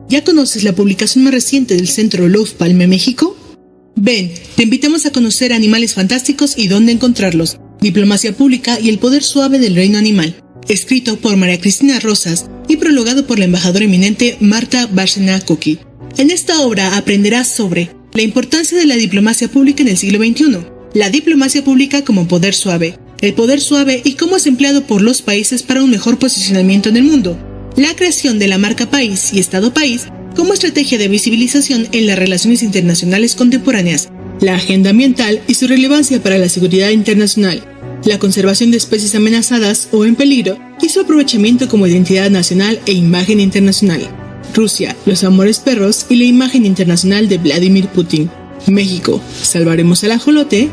¿Ya conoces la publicación más reciente del Centro Love Palme México? Ven, te invitamos a conocer animales fantásticos y dónde encontrarlos, Diplomacia Pública y el Poder Suave del Reino Animal, escrito por María Cristina Rosas y prologado por la embajadora eminente Marta Bárcena Coqui. En esta obra aprenderás sobre la importancia de la diplomacia pública en el siglo XXI, la diplomacia pública como poder suave, el poder suave y cómo es empleado por los países para un mejor posicionamiento en el mundo, la creación de la marca país y Estado país como estrategia de visibilización en las relaciones internacionales contemporáneas, la agenda ambiental y su relevancia para la seguridad internacional, la conservación de especies amenazadas o en peligro y su aprovechamiento como identidad nacional e imagen internacional, Rusia, los amores perros y la imagen internacional de Vladimir Putin, México, salvaremos al ajolote,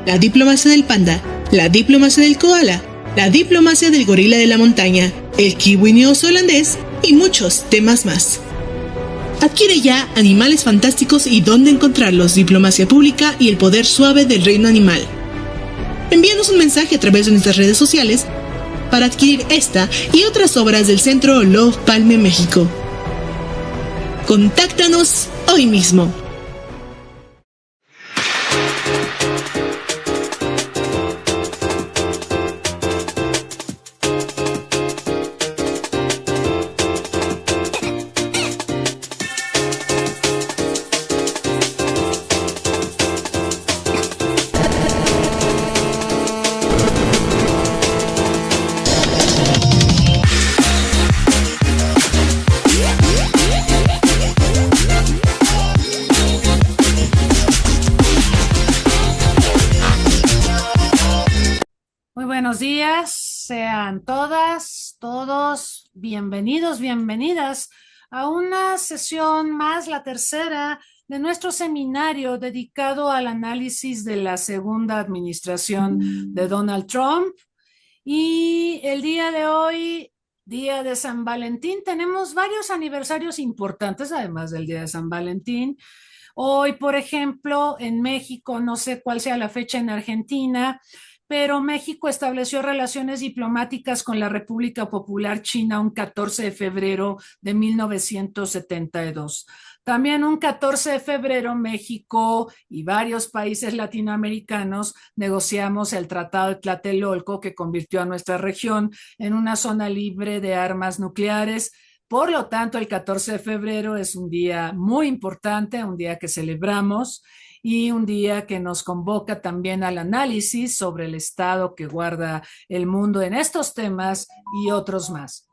la diplomacia del panda, la diplomacia del koala, la diplomacia del gorila de la montaña, el kiwi neozelandés y muchos temas más. Adquiere ya Animales Fantásticos y dónde encontrarlos, Diplomacia Pública y el Poder Suave del Reino Animal. Envíanos un mensaje a través de nuestras redes sociales para adquirir esta y otras obras del Centro Love Palme México. Contáctanos hoy mismo. Buenos días, sean todas, todos bienvenidos, bienvenidas a una sesión más, la tercera de nuestro seminario dedicado al análisis de la segunda administración de Donald Trump. Y el día de hoy, día de San Valentín, tenemos varios aniversarios importantes, además del día de San Valentín. Hoy, por ejemplo, en México, no sé cuál sea la fecha en Argentina, pero México estableció relaciones diplomáticas con la República Popular China un 14 de febrero de 1972. También un 14 de febrero México y varios países latinoamericanos negociamos el Tratado de Tlatelolco que convirtió a nuestra región en una zona libre de armas nucleares. Por lo tanto, el 14 de febrero es un día muy importante, un día que celebramos y un día que nos convoca también al análisis sobre el estado que guarda el mundo en estos temas y otros más.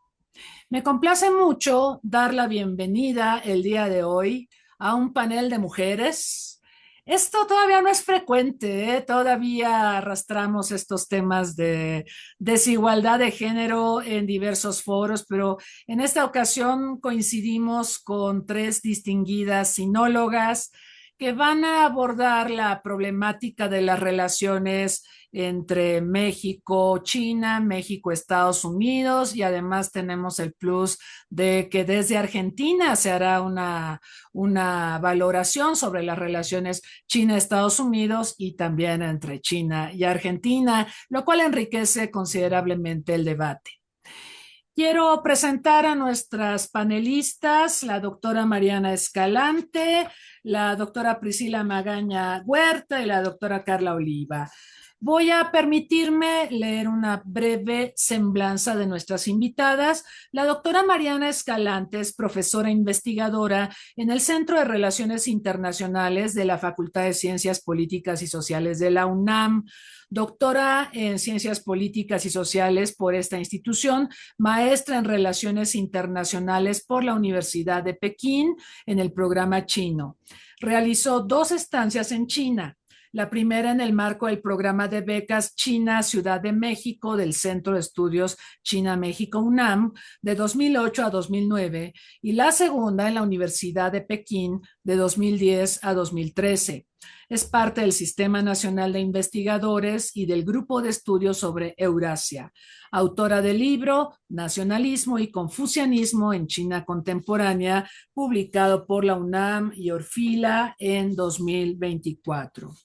Me complace mucho dar la bienvenida el día de hoy a un panel de mujeres. Esto todavía no es frecuente, ¿eh? Todavía arrastramos estos temas de desigualdad de género en diversos foros, pero en esta ocasión coincidimos con tres distinguidas sinólogas que van a abordar la problemática de las relaciones entre México, China, México, Estados Unidos, y además tenemos el plus de que desde Argentina se hará una valoración sobre las relaciones China-Estados Unidos y también entre China y Argentina, lo cual enriquece considerablemente el debate. Quiero presentar a nuestras panelistas, la doctora Mariana Escalante, la doctora Priscila Magaña Huerta y la doctora Carla Oliva. Voy a permitirme leer una breve semblanza de nuestras invitadas. La doctora Mariana Escalante es profesora investigadora en el Centro de Relaciones Internacionales de la Facultad de Ciencias Políticas y Sociales de la UNAM, doctora en Ciencias Políticas y Sociales por esta institución, maestra en Relaciones Internacionales por la Universidad de Pekín en el programa chino. Realizó 2 estancias en China. La primera en el marco del programa de becas China Ciudad de México del Centro de Estudios China-México UNAM de 2008 a 2009 y la segunda en la Universidad de Pekín de 2010 a 2013. Es parte del Sistema Nacional de Investigadores y del Grupo de Estudios sobre Eurasia. Autora del libro Nacionalismo y Confucianismo en China Contemporánea, publicado por la UNAM y Orfila en 2024.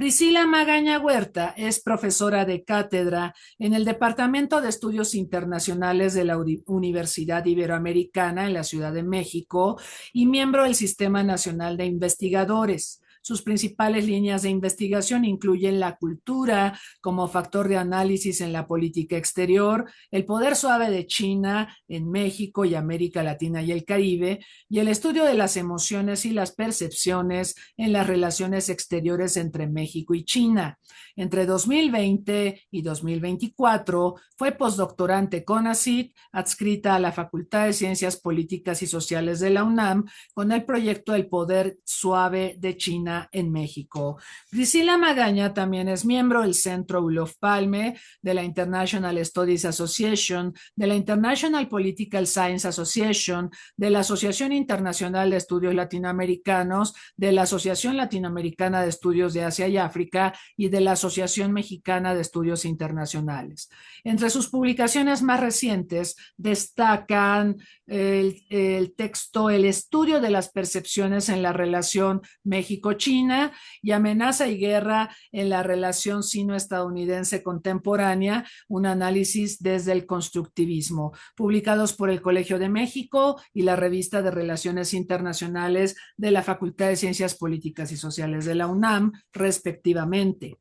Priscila Magaña Huerta es profesora de cátedra en el Departamento de Estudios Internacionales de la Universidad Iberoamericana en la Ciudad de México y miembro del Sistema Nacional de Investigadores. Sus principales líneas de investigación incluyen la cultura como factor de análisis en la política exterior, el poder suave de China en México y América Latina y el Caribe, y el estudio de las emociones y las percepciones en las relaciones exteriores entre México y China. Entre 2020 y 2024 fue postdoctorante CONACYT, adscrita a la Facultad de Ciencias Políticas y Sociales de la UNAM con el proyecto El Poder Suave de China en México. Priscila Magaña también es miembro del Centro Olof Palme, de la International Studies Association, de la International Political Science Association, de la Asociación Internacional de Estudios Latinoamericanos, de la Asociación Latinoamericana de Estudios de Asia y África y de la Asociación Mexicana de Estudios Internacionales. Entre sus publicaciones más recientes destacan el texto El estudio de las percepciones en la relación México-China y Amenaza y guerra en la relación sino-estadounidense contemporánea, un análisis desde el constructivismo, publicados por el Colegio de México y la Revista de Relaciones Internacionales de la Facultad de Ciencias Políticas y Sociales de la UNAM, respectivamente.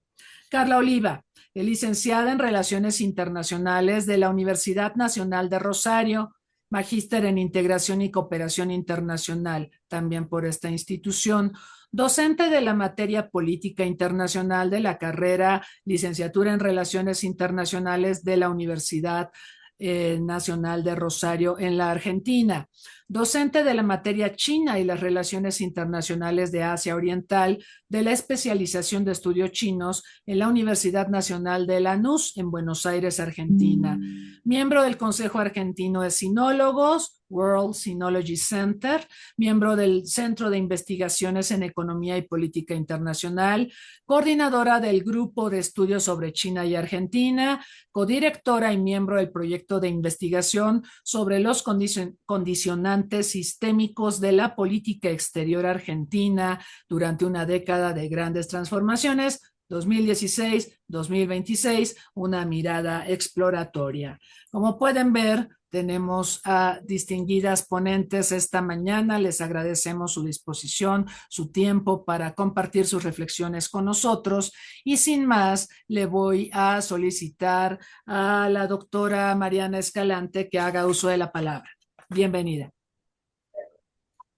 Carla Oliva es licenciada en Relaciones Internacionales de la Universidad Nacional de Rosario, magíster en Integración y Cooperación Internacional, también por esta institución, docente de la materia Política Internacional de la carrera Licenciatura en Relaciones Internacionales de la Universidad Nacional de Rosario en la Argentina, docente de la materia China y las relaciones internacionales de Asia Oriental de la especialización de estudios chinos en la Universidad Nacional de Lanús en Buenos Aires, Argentina, miembro del Consejo Argentino de Sinólogos, World Sinology Center, miembro del Centro de Investigaciones en Economía y Política Internacional, coordinadora del Grupo de Estudios sobre China y Argentina, codirectora y miembro del proyecto de investigación sobre los condicionantes sistémicos de la política exterior argentina durante una década de grandes transformaciones, 2016-2026, una mirada exploratoria. Como pueden ver, tenemos a distinguidas ponentes esta mañana. Les agradecemos su disposición, su tiempo para compartir sus reflexiones con nosotros. Y sin más, le voy a solicitar a la doctora Mariana Escalante que haga uso de la palabra. Bienvenida.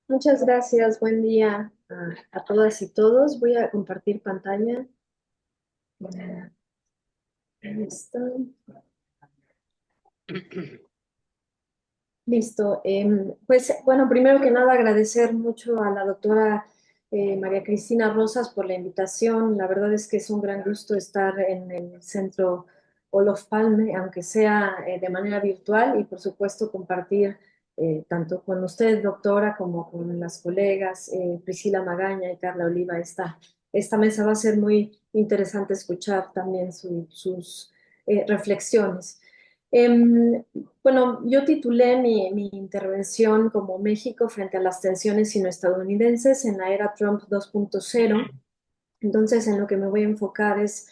Muchas gracias. Buen día a todas y todos. Voy a compartir pantalla. Ahí está. Listo. Pues bueno, primero que nada agradecer mucho a la doctora María Cristina Rosas por la invitación. La verdad es que es un gran gusto estar en el Centro Olof Palme, aunque sea de manera virtual, y por supuesto compartir tanto con usted, doctora, como con las colegas Priscila Magaña y Carla Oliva. Esta mesa va a ser muy interesante escuchar también sus reflexiones. Bueno, yo titulé mi intervención como México frente a las tensiones sino-estadounidenses en la era Trump 2.0. Entonces, en lo que me voy a enfocar es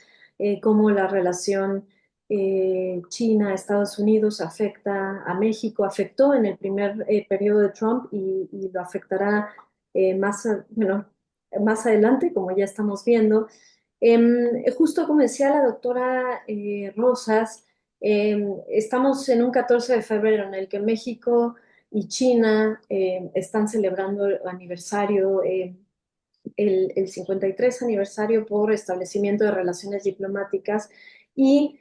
cómo la relación China-Estados Unidos afecta a México, afectó en el primer periodo de Trump y lo afectará bueno, más adelante, como ya estamos viendo. Justo como decía la doctora Rosas, estamos en un 14 de febrero en el que México y China están celebrando el aniversario, el 53 aniversario por establecimiento de relaciones diplomáticas y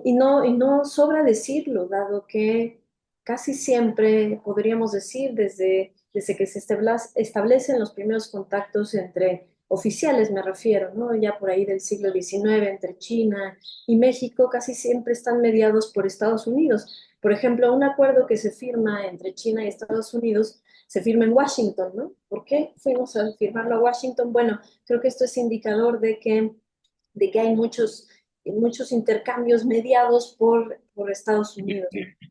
no sobra decirlo, dado que casi siempre, podríamos decir, desde que se establecen los primeros contactos entre oficiales, me refiero, ¿no? Ya por ahí del siglo XIX, entre China y México, casi siempre están mediados por Estados Unidos. Por ejemplo, un acuerdo que se firma entre China y Estados Unidos se firma en Washington, ¿no? ¿Por qué fuimos a firmarlo a Washington? Bueno, creo que esto es indicador de que hay muchos intercambios mediados por Estados Unidos.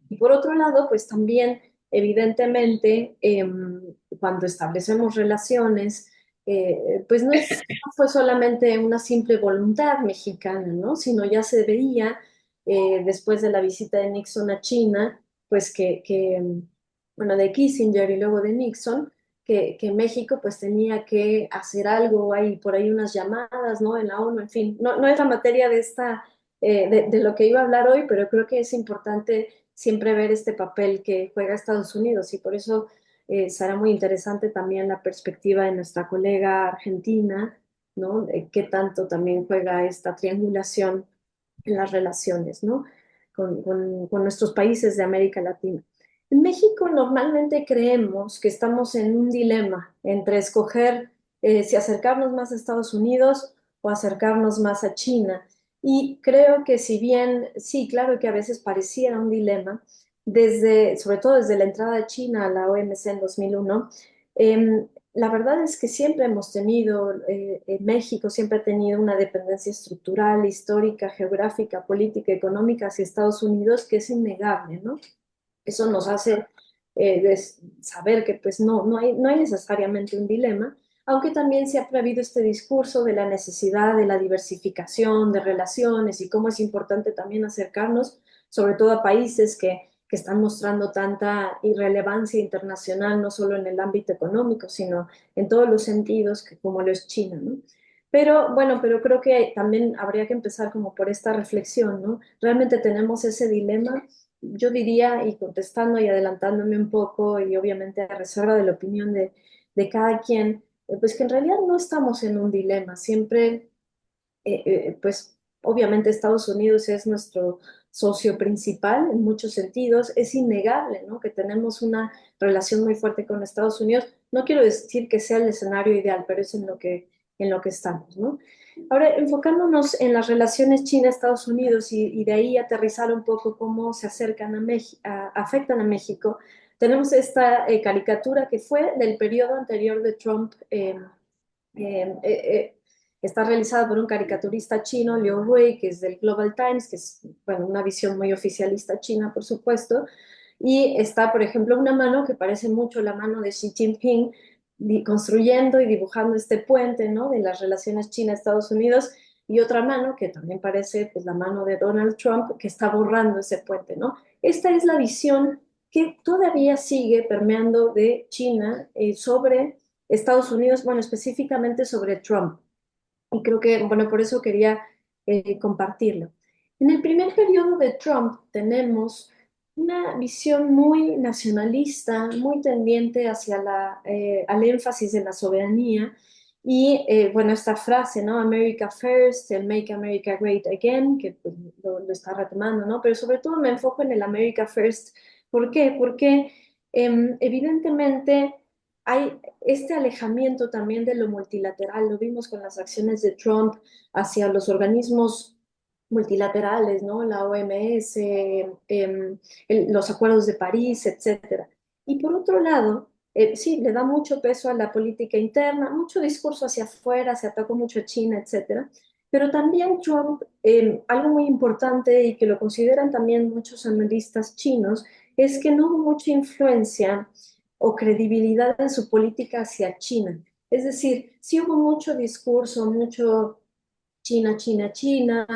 Y por otro lado, pues también, evidentemente, cuando establecemos relaciones pues no fue solamente una simple voluntad mexicana, ¿no? Sino ya se veía después de la visita de Nixon a China, pues bueno, de Kissinger y luego de Nixon, que México pues tenía que hacer algo, hay por ahí unas llamadas, ¿no? En la ONU, en fin, no es la materia de de lo que iba a hablar hoy, pero creo que es importante siempre ver este papel que juega Estados Unidos y por eso será muy interesante también la perspectiva de nuestra colega argentina, ¿no? De qué tanto también juega esta triangulación en las relaciones, ¿no? Con nuestros países de América Latina. En México normalmente creemos que estamos en un dilema entre escoger si acercarnos más a Estados Unidos o acercarnos más a China. Y creo que si bien, sí, claro que a veces pareciera un dilema, sobre todo desde la entrada de China a la OMC en 2001, la verdad es que siempre hemos tenido, México siempre ha tenido una dependencia estructural, histórica, geográfica, política, económica hacia Estados Unidos que es innegable, ¿no? Eso nos hace saber que pues no hay necesariamente un dilema, aunque también se ha habido este discurso de la necesidad de la diversificación de relaciones y cómo es importante también acercarnos, sobre todo a países que están mostrando tanta irrelevancia internacional, no solo en el ámbito económico, sino en todos los sentidos, como lo es China, ¿no? Pero bueno, pero creo que también habría que empezar como por esta reflexión, ¿no? Realmente tenemos ese dilema, yo diría, y contestando y adelantándome un poco, y obviamente a reserva de la opinión de cada quien, pues que en realidad no estamos en un dilema, siempre, pues obviamente Estados Unidos es nuestro socio principal en muchos sentidos, es innegable, ¿no? Que tenemos una relación muy fuerte con Estados Unidos, no quiero decir que sea el escenario ideal, pero es en lo que estamos, ¿no? Ahora, enfocándonos en las relaciones China-Estados Unidos y de ahí aterrizar un poco cómo se acercan a México, afectan a México, tenemos esta caricatura que fue del periodo anterior de Trump, eh, eh, eh, está realizada por un caricaturista chino, Liu Rui, que es del Global Times, que es bueno, una visión muy oficialista china, por supuesto, y está, por ejemplo, una mano que parece mucho la mano de Xi Jinping, construyendo y dibujando este puente, ¿no? De las relaciones China-Estados Unidos, y otra mano que también parece pues, la mano de Donald Trump, que está borrando ese puente, ¿no? Esta es la visión que todavía sigue permeando de China sobre Estados Unidos, bueno, específicamente sobre Trump. Y creo que, bueno, por eso quería compartirlo. En el primer periodo de Trump tenemos una visión muy nacionalista, muy tendiente hacia al énfasis en la soberanía y, bueno, esta frase, ¿no? America First, el Make America Great Again, que pues, lo está retomando, ¿no? Pero sobre todo me enfoco en el America First. ¿Por qué? Porque evidentemente hay este alejamiento también de lo multilateral, lo vimos con las acciones de Trump hacia los organismos multilaterales, ¿no? La OMS, los acuerdos de París, etcétera. Y por otro lado, sí, le da mucho peso a la política interna, mucho discurso hacia afuera, se atacó mucho a China, etcétera. Pero también Trump, algo muy importante y que lo consideran también muchos analistas chinos, es que no hubo mucha influencia o credibilidad en su política hacia China. Es decir, sí hubo mucho discurso, mucho China, China, China,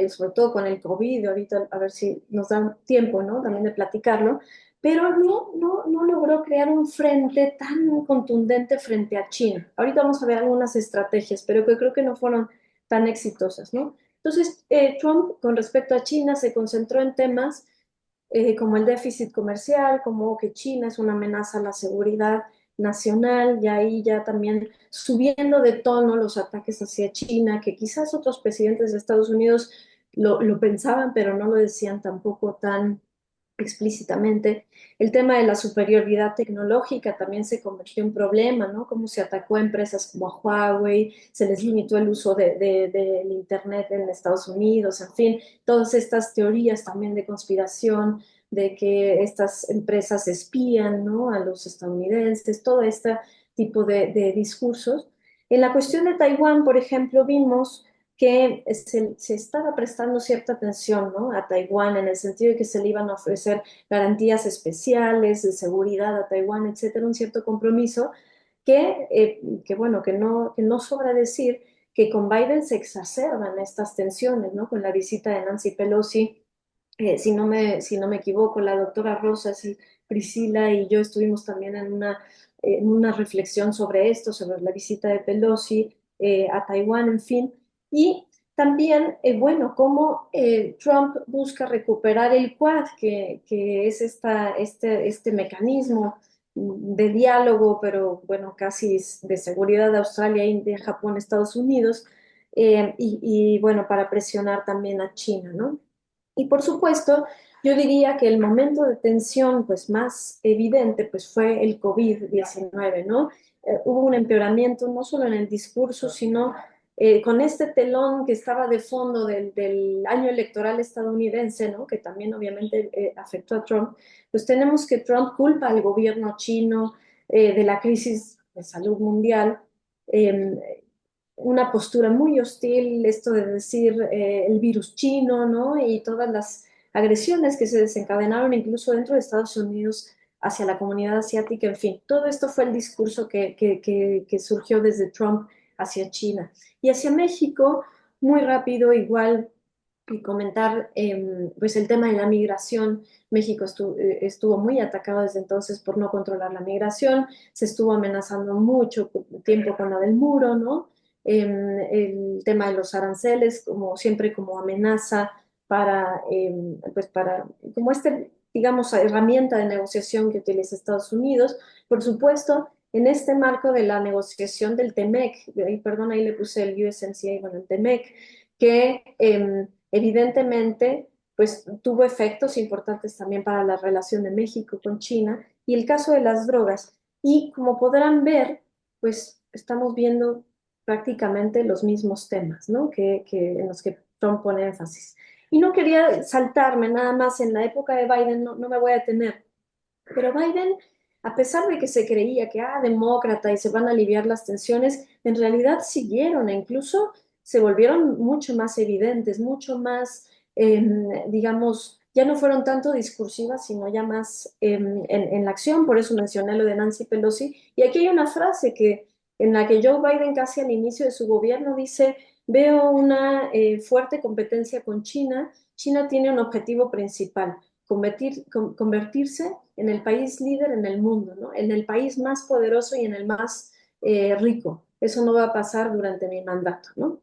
sobre todo con el COVID, ahorita a ver si nos dan tiempo, ¿no? También de platicarlo, pero no logró crear un frente tan contundente frente a China. Ahorita vamos a ver algunas estrategias, pero que creo que no fueron tan exitosas, ¿no? Entonces, Trump con respecto a China se concentró en temas como el déficit comercial, como que China es una amenaza a la seguridad nacional, y ahí ya también subiendo de tono los ataques hacia China, que quizás otros presidentes de Estados Unidos lo pensaban, pero no lo decían tampoco tan explícitamente. El tema de la superioridad tecnológica también se convirtió en problema, ¿no? Cómo se atacó a empresas como a Huawei, se les limitó el uso del Internet en Estados Unidos, en fin, todas estas teorías también de conspiración, de que estas empresas espían, ¿no? A los estadounidenses, todo este tipo de discursos. En la cuestión de Taiwán, por ejemplo, vimos que se estaba prestando cierta atención, ¿no? A Taiwán en el sentido de que se le iban a ofrecer garantías especiales de seguridad a Taiwán, etcétera, un cierto compromiso. bueno, que no sobra decir que con Biden se exacerban estas tensiones, ¿no? Con la visita de Nancy Pelosi, si no me equivoco, la doctora Rosas y Priscila y yo estuvimos también en una reflexión sobre esto, sobre la visita de Pelosi a Taiwán, en fin. Y también, bueno, cómo Trump busca recuperar el Quad, que es este mecanismo de diálogo, pero bueno, casi de seguridad de Australia, India, Japón, Estados Unidos, bueno, para presionar también a China, ¿no? Y por supuesto, yo diría que el momento de tensión pues, más evidente pues, fue el COVID-19, ¿no? Hubo un empeoramiento no solo en el discurso, sino con este telón que estaba de fondo del año electoral estadounidense, ¿no? Que también obviamente afectó a Trump, pues tenemos que Trump culpa al gobierno chino de la crisis de salud mundial. Una postura muy hostil, esto de decir el virus chino, ¿no? Y todas las agresiones que se desencadenaron incluso dentro de Estados Unidos hacia la comunidad asiática, en fin, todo esto fue el discurso que surgió desde Trump hacia China. Y hacia México, muy rápido, igual, y comentar pues el tema de la migración. México estuvo muy atacado desde entonces por no controlar la migración, se estuvo amenazando mucho tiempo con lo del muro, ¿no? El tema de los aranceles, como siempre, como amenaza pues para, como digamos, herramienta de negociación que utiliza Estados Unidos. Por supuesto, en este marco de la negociación del TEMEC, perdón, ahí le puse el USMCA, bueno, el TEMEC, que evidentemente pues tuvo efectos importantes también para la relación de México con China y el caso de las drogas. Y como podrán ver, pues estamos viendo prácticamente los mismos temas, ¿no? En los que Trump pone énfasis. Y no quería saltarme nada más en la época de Biden, no me voy a detener, pero Biden, a pesar de que se creía que, demócrata y se van a aliviar las tensiones, en realidad siguieron e incluso se volvieron mucho más evidentes, mucho más, digamos, ya no fueron tanto discursivas, sino ya más en la acción. Por eso mencioné lo de Nancy Pelosi. Y aquí hay una frase en la que Joe Biden casi al inicio de su gobierno dice, veo una fuerte competencia con China. China tiene un objetivo principal, convertirse en el país líder en el mundo, ¿no? En el país más poderoso y en el más rico. Eso no va a pasar durante mi mandato, ¿no?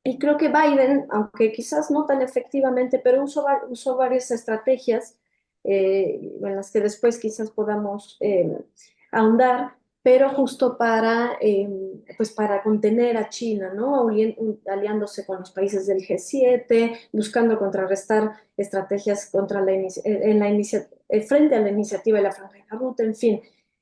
Y creo que Biden, aunque quizás no tan efectivamente, pero usó varias estrategias en las que después quizás podamos ahondar, pero justo pues para contener a China, ¿no? Aliándose con los países del G7, buscando contrarrestar estrategias contra frente a la iniciativa de la Franja de la Ruta, en fin.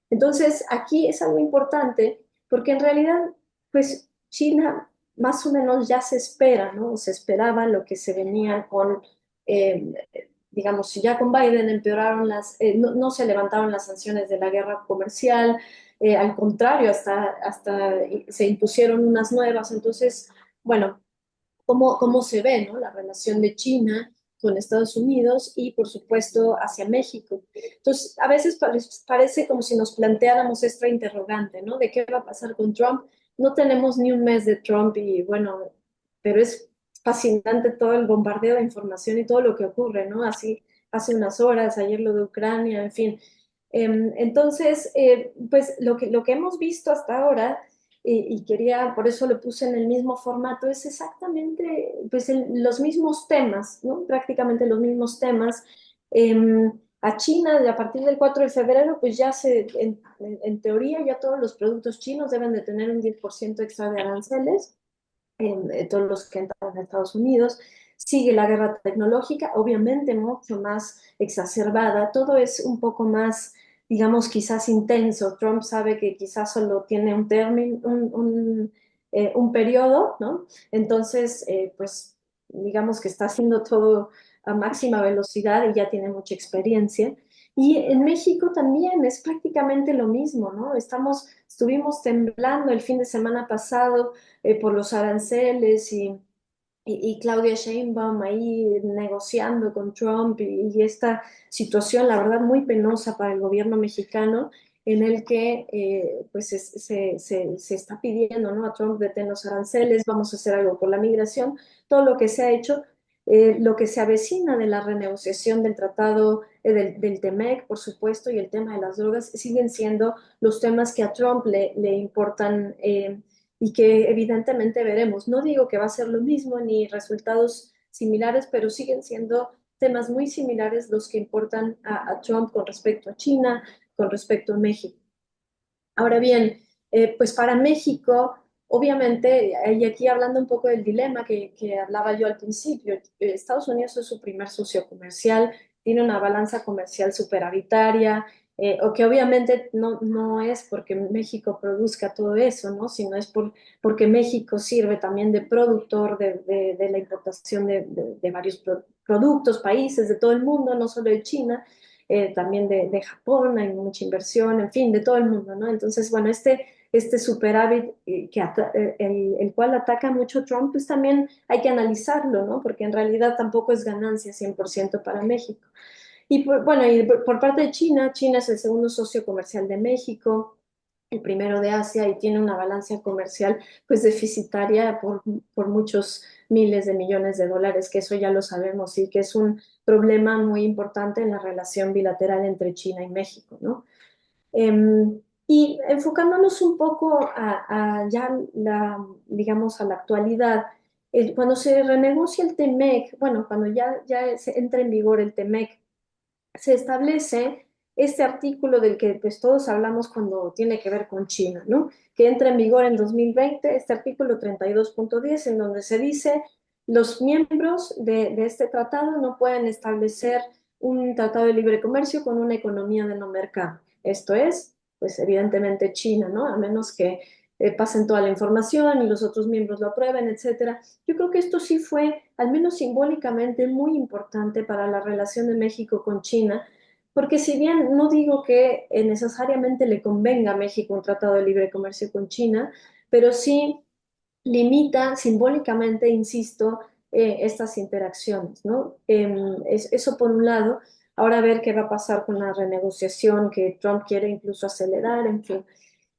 Entonces, aquí es algo importante porque en realidad, pues China más o menos ya se espera, ¿no? Se esperaba lo que se venía eh, digamos, si ya con Biden empeoraron no se levantaron las sanciones de la guerra comercial, al contrario, hasta se impusieron unas nuevas. Entonces, bueno, cómo se ve, ¿no? La relación de China con Estados Unidos y, por supuesto, hacia México. Entonces, a veces parece como si nos planteáramos esta interrogante, ¿no? ¿De qué va a pasar con Trump? No tenemos ni un mes de Trump y, bueno, pero es fascinante todo el bombardeo de información y todo lo que ocurre, ¿no? Así, hace unas horas, ayer lo de Ucrania, en fin. Entonces, pues lo que hemos visto hasta ahora quería, por eso lo puse en el mismo formato, es exactamente pues, los mismos temas, ¿no? Prácticamente los mismos temas. A China, a partir del 4 de febrero, pues ya en teoría, ya todos los productos chinos deben de tener un 10% extra de aranceles, todos los que entran a Estados Unidos. Sigue la guerra tecnológica, obviamente mucho más exacerbada, todo es un poco más, digamos, quizás intenso. Trump sabe que quizás solo tiene un término, un periodo, ¿no? Entonces, pues, digamos que está haciendo todo a máxima velocidad y ya tiene mucha experiencia. Y en México también es prácticamente lo mismo, ¿no? Estuvimos temblando el fin de semana pasado por los aranceles y Claudia Sheinbaum ahí negociando con Trump y esta situación, la verdad, muy penosa para el gobierno mexicano. en el que pues se está pidiendo, ¿no? A Trump detén los aranceles, vamos a hacer algo por la migración, todo lo que se ha hecho, lo que se avecina de la renegociación del tratado del TEMEC, por supuesto, y el tema de las drogas, siguen siendo los temas que a Trump le importan y que evidentemente veremos. No digo que va a ser lo mismo ni resultados similares, pero siguen siendo temas muy similares los que importan a Trump con respecto a China, con respecto a México. Ahora bien, pues para México, obviamente, y aquí hablando un poco del dilema que hablaba yo al principio, Estados Unidos es su primer socio comercial, tiene una balanza comercial superavitaria, o que obviamente no es porque México produzca todo eso, ¿no? Sino es porque México sirve también de productor de la importación de varios productos, países de todo el mundo, no solo de China, también de Japón, hay mucha inversión, en fin, de todo el mundo, ¿no? Entonces, bueno, este superávit el cual ataca mucho Trump, pues también hay que analizarlo, ¿no? Porque en realidad tampoco es ganancia 100% para México. Y bueno, y por parte de China, China es el segundo socio comercial de México, el primero de Asia, y tiene una balanza comercial pues deficitaria por muchos miles de millones de dólares, que eso ya lo sabemos y que es un problema muy importante en la relación bilateral entre China y México, ¿no? Y enfocándonos un poco a ya digamos, a la actualidad, cuando se renegocia el TEMEC, bueno, cuando ya se entra en vigor el TEMEC, se establece este artículo del que pues todos hablamos cuando tiene que ver con China, ¿no? Que entra en vigor en 2020, este artículo 32.10, en donde se dice los miembros de este tratado no pueden establecer un tratado de libre comercio con una economía de no mercado. Esto es, pues evidentemente China, ¿no? A menos que pasen toda la información y los otros miembros lo aprueben, etcétera. Yo creo que esto sí fue, al menos simbólicamente, muy importante para la relación de México con China, porque si bien no digo que necesariamente le convenga a México un tratado de libre comercio con China, pero sí limita simbólicamente, insisto, estas interacciones, ¿no? Eso por un lado. Ahora a ver qué va a pasar con la renegociación que Trump quiere incluso acelerar, en fin.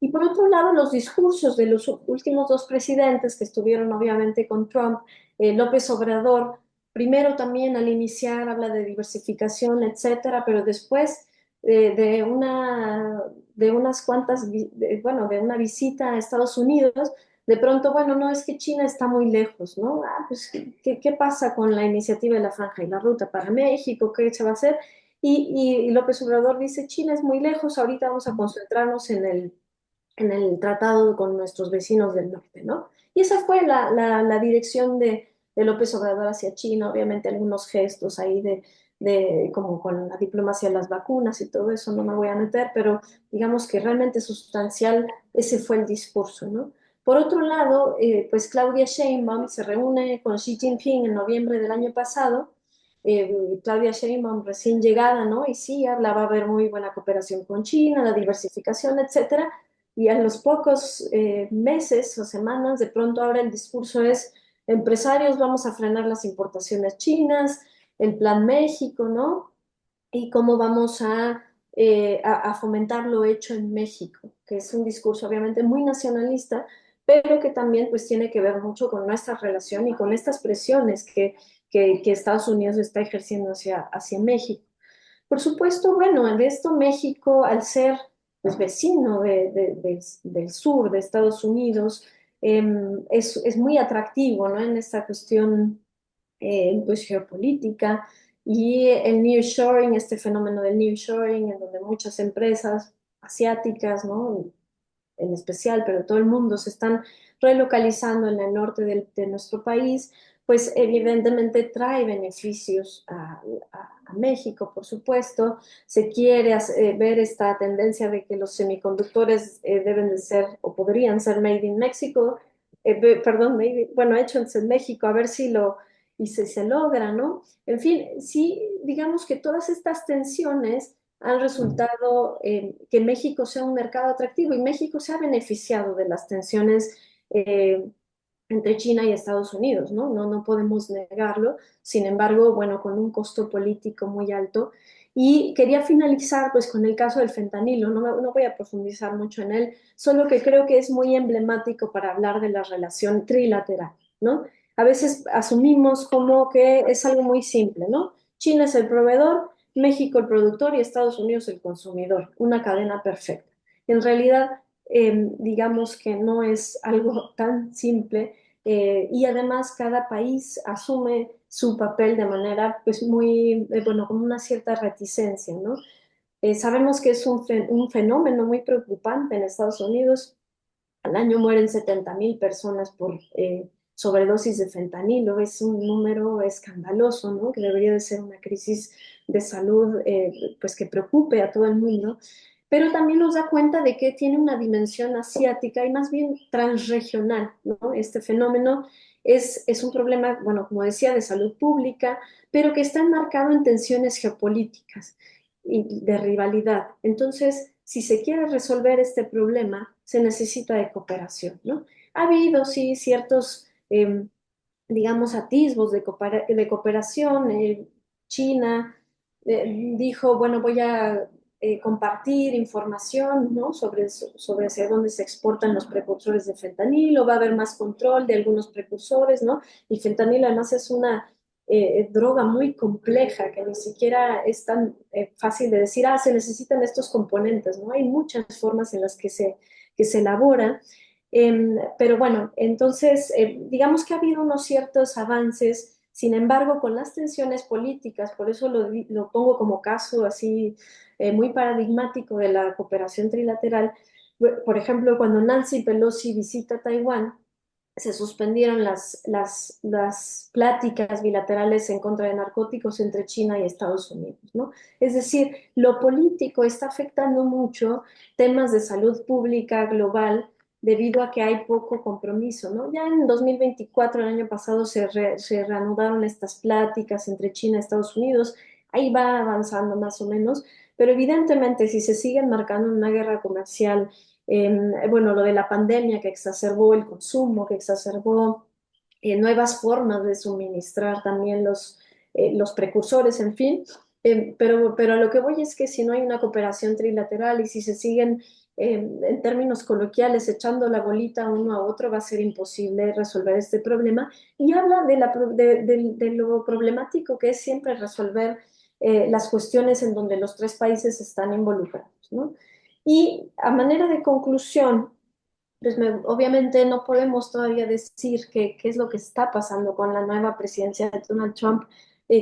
Y por otro lado, los discursos de los últimos dos presidentes que estuvieron obviamente con Trump, López Obrador, primero también al iniciar habla de diversificación, etcétera, pero después de unas cuantas, bueno, de una visita a Estados Unidos, de pronto, bueno, no es que China está muy lejos, ¿no? Ah, pues, ¿qué pasa con la iniciativa de la Franja y la Ruta para México? ¿Qué se va a hacer? Y López Obrador dice, China es muy lejos, ahorita vamos a concentrarnos en el tratado con nuestros vecinos del norte, ¿no? Y esa fue la dirección de López Obrador hacia China, obviamente algunos gestos ahí como con la diplomacia de las vacunas y todo eso, no me voy a meter, pero digamos que realmente sustancial ese fue el discurso, ¿no? Por otro lado, pues Claudia Sheinbaum se reúne con Xi Jinping en noviembre del año pasado, Claudia Sheinbaum recién llegada, ¿no? Y sí, hablaba a haber muy buena cooperación con China, la diversificación, etcétera, y a los pocos meses o semanas, de pronto ahora el discurso es, empresarios, vamos a frenar las importaciones chinas, el Plan México, ¿no? Y cómo vamos a fomentar lo hecho en México, que es un discurso obviamente muy nacionalista, pero que también pues tiene que ver mucho con nuestra relación y con estas presiones que Estados Unidos está ejerciendo hacia México. Por supuesto, bueno, en esto México, al ser pues, vecino del sur de Estados Unidos, es muy atractivo, ¿no? En esta cuestión pues, geopolítica y el nearshoring, este fenómeno del nearshoring, en donde muchas empresas asiáticas, ¿no? En especial, pero todo el mundo se están relocalizando en el norte de nuestro país, pues evidentemente trae beneficios a México, por supuesto. Se quiere ver esta tendencia de que los semiconductores deben de ser o podrían ser made in Mexico, perdón, bueno, hechos en México, a ver y si se logra, ¿no? En fin, sí, digamos que todas estas tensiones han resultado que México sea un mercado atractivo y México se ha beneficiado de las tensiones entre China y Estados Unidos, ¿no? No podemos negarlo. Sin embargo, bueno, con un costo político muy alto. Y quería finalizar pues con el caso del fentanilo, no voy a profundizar mucho en él, solo que creo que es muy emblemático para hablar de la relación trilateral, ¿no? A veces asumimos como que es algo muy simple, ¿no? China es el proveedor, México el productor y Estados Unidos el consumidor, una cadena perfecta. En realidad, digamos que no es algo tan simple, y además cada país asume su papel de manera pues muy, bueno, con una cierta reticencia, ¿no? Sabemos que es un fenómeno muy preocupante en Estados Unidos. Al año mueren 70.000 personas por sobredosis de fentanilo. Es un número escandaloso, ¿no? Que debería de ser una crisis de salud pues que preocupe a todo el mundo, pero también nos da cuenta de que tiene una dimensión asiática y más bien transregional, ¿no? Este fenómeno es un problema, bueno, como decía, de salud pública, pero que está enmarcado en tensiones geopolíticas y de rivalidad. Entonces, si se quiere resolver este problema, se necesita de cooperación, ¿no? Ha habido, sí, ciertos, digamos, atisbos de cooperación. China dijo, bueno, voy a compartir información, ¿no? sobre hacia dónde se exportan los precursores de fentanilo, va a haber más control de algunos precursores, ¿no? El fentanilo además es una droga muy compleja que ni siquiera es tan fácil de decir, se necesitan estos componentes, ¿no? Hay muchas formas en las que se elabora. Pero bueno, entonces, digamos que ha habido unos ciertos avances. Sin embargo, con las tensiones políticas, por eso lo pongo como caso así muy paradigmático de la cooperación trilateral. Por ejemplo, cuando Nancy Pelosi visita Taiwán, se suspendieron las pláticas bilaterales en contra de narcóticos entre China y Estados Unidos, ¿no? Es decir, lo político está afectando mucho temas de salud pública global debido a que hay poco compromiso, ¿no? Ya en 2024, el año pasado, se reanudaron estas pláticas entre China y Estados Unidos, ahí va avanzando más o menos, pero evidentemente si se sigue marcando una guerra comercial, bueno, lo de la pandemia que exacerbó el consumo, que exacerbó nuevas formas de suministrar también los precursores, en fin. Pero a lo que voy es que si no hay una cooperación trilateral y si se siguen, en términos coloquiales, echando la bolita uno a otro, va a ser imposible resolver este problema. Y habla de lo problemático que es siempre resolver las cuestiones en donde los tres países están involucrados, ¿no? Y a manera de conclusión, pues obviamente no podemos todavía decir qué es lo que está pasando con la nueva presidencia de Donald Trump,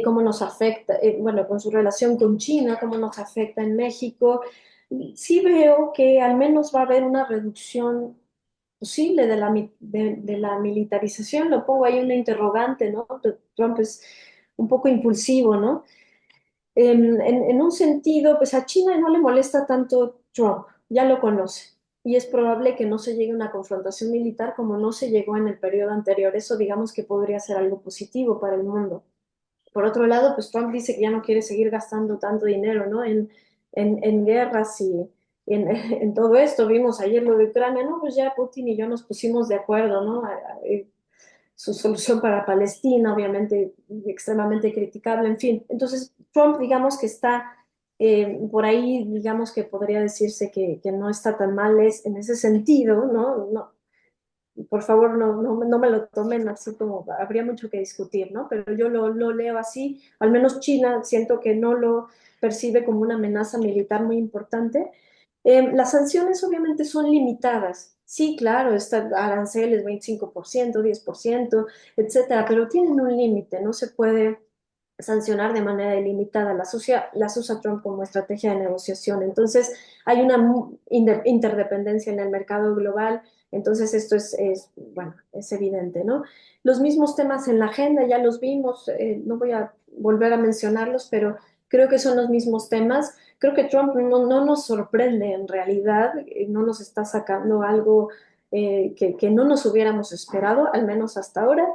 cómo nos afecta, bueno, con su relación con China, cómo nos afecta en México. Sí veo que al menos va a haber una reducción posible de la militarización. Lo pongo ahí una interrogante, ¿no? Trump es un poco impulsivo, ¿no? En un sentido, pues a China no le molesta tanto Trump, ya lo conoce, y es probable que no se llegue a una confrontación militar como no se llegó en el periodo anterior. Eso digamos que podría ser algo positivo para el mundo. Por otro lado, pues Trump dice que ya no quiere seguir gastando tanto dinero, ¿no? En guerras y en, en todo esto. Vimos ayer lo de Ucrania, ¿no? Pues ya Putin y yo nos pusimos de acuerdo, ¿no? Su solución para Palestina, obviamente extremadamente criticable, en fin. Entonces, Trump, digamos que está por ahí, digamos que podría decirse que no está tan mal en ese sentido, ¿no? No, por favor, no me lo tomen así como habría mucho que discutir, ¿no? Pero yo lo leo así, al menos China siento que no lo percibe como una amenaza militar muy importante. Las sanciones obviamente son limitadas. Sí, claro, está aranceles 25%, 10%, etcétera, pero tienen un límite, no se puede sancionar de manera ilimitada. Las usa Trump como estrategia de negociación. Entonces, hay una interdependencia en el mercado global. Entonces, esto bueno, es evidente, ¿no? Los mismos temas en la agenda ya los vimos, no voy a volver a mencionarlos, pero creo que son los mismos temas. Creo que Trump no nos sorprende en realidad, no nos está sacando algo que no nos hubiéramos esperado, al menos hasta ahora.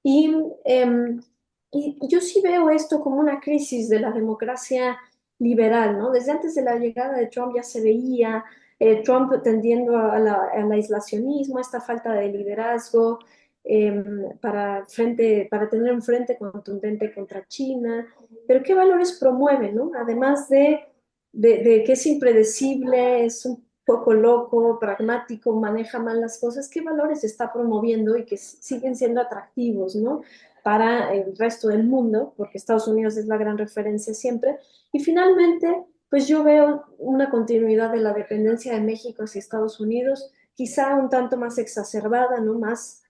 Y, eh, y yo sí veo esto como una crisis de la democracia liberal, ¿no? Desde antes de la llegada de Trump ya se veía Trump tendiendo al aislacionismo, a esta falta de liderazgo. para tener un frente contundente contra China, pero ¿qué valores promueve, ¿no? Además de que es impredecible, es un poco loco, pragmático, maneja mal las cosas, ¿qué valores está promoviendo y que siguen siendo atractivos, ¿no? Para el resto del mundo, porque Estados Unidos es la gran referencia siempre. Y finalmente, pues yo veo una continuidad de la dependencia de México hacia Estados Unidos, quizá un tanto más exacerbada, ¿no? Más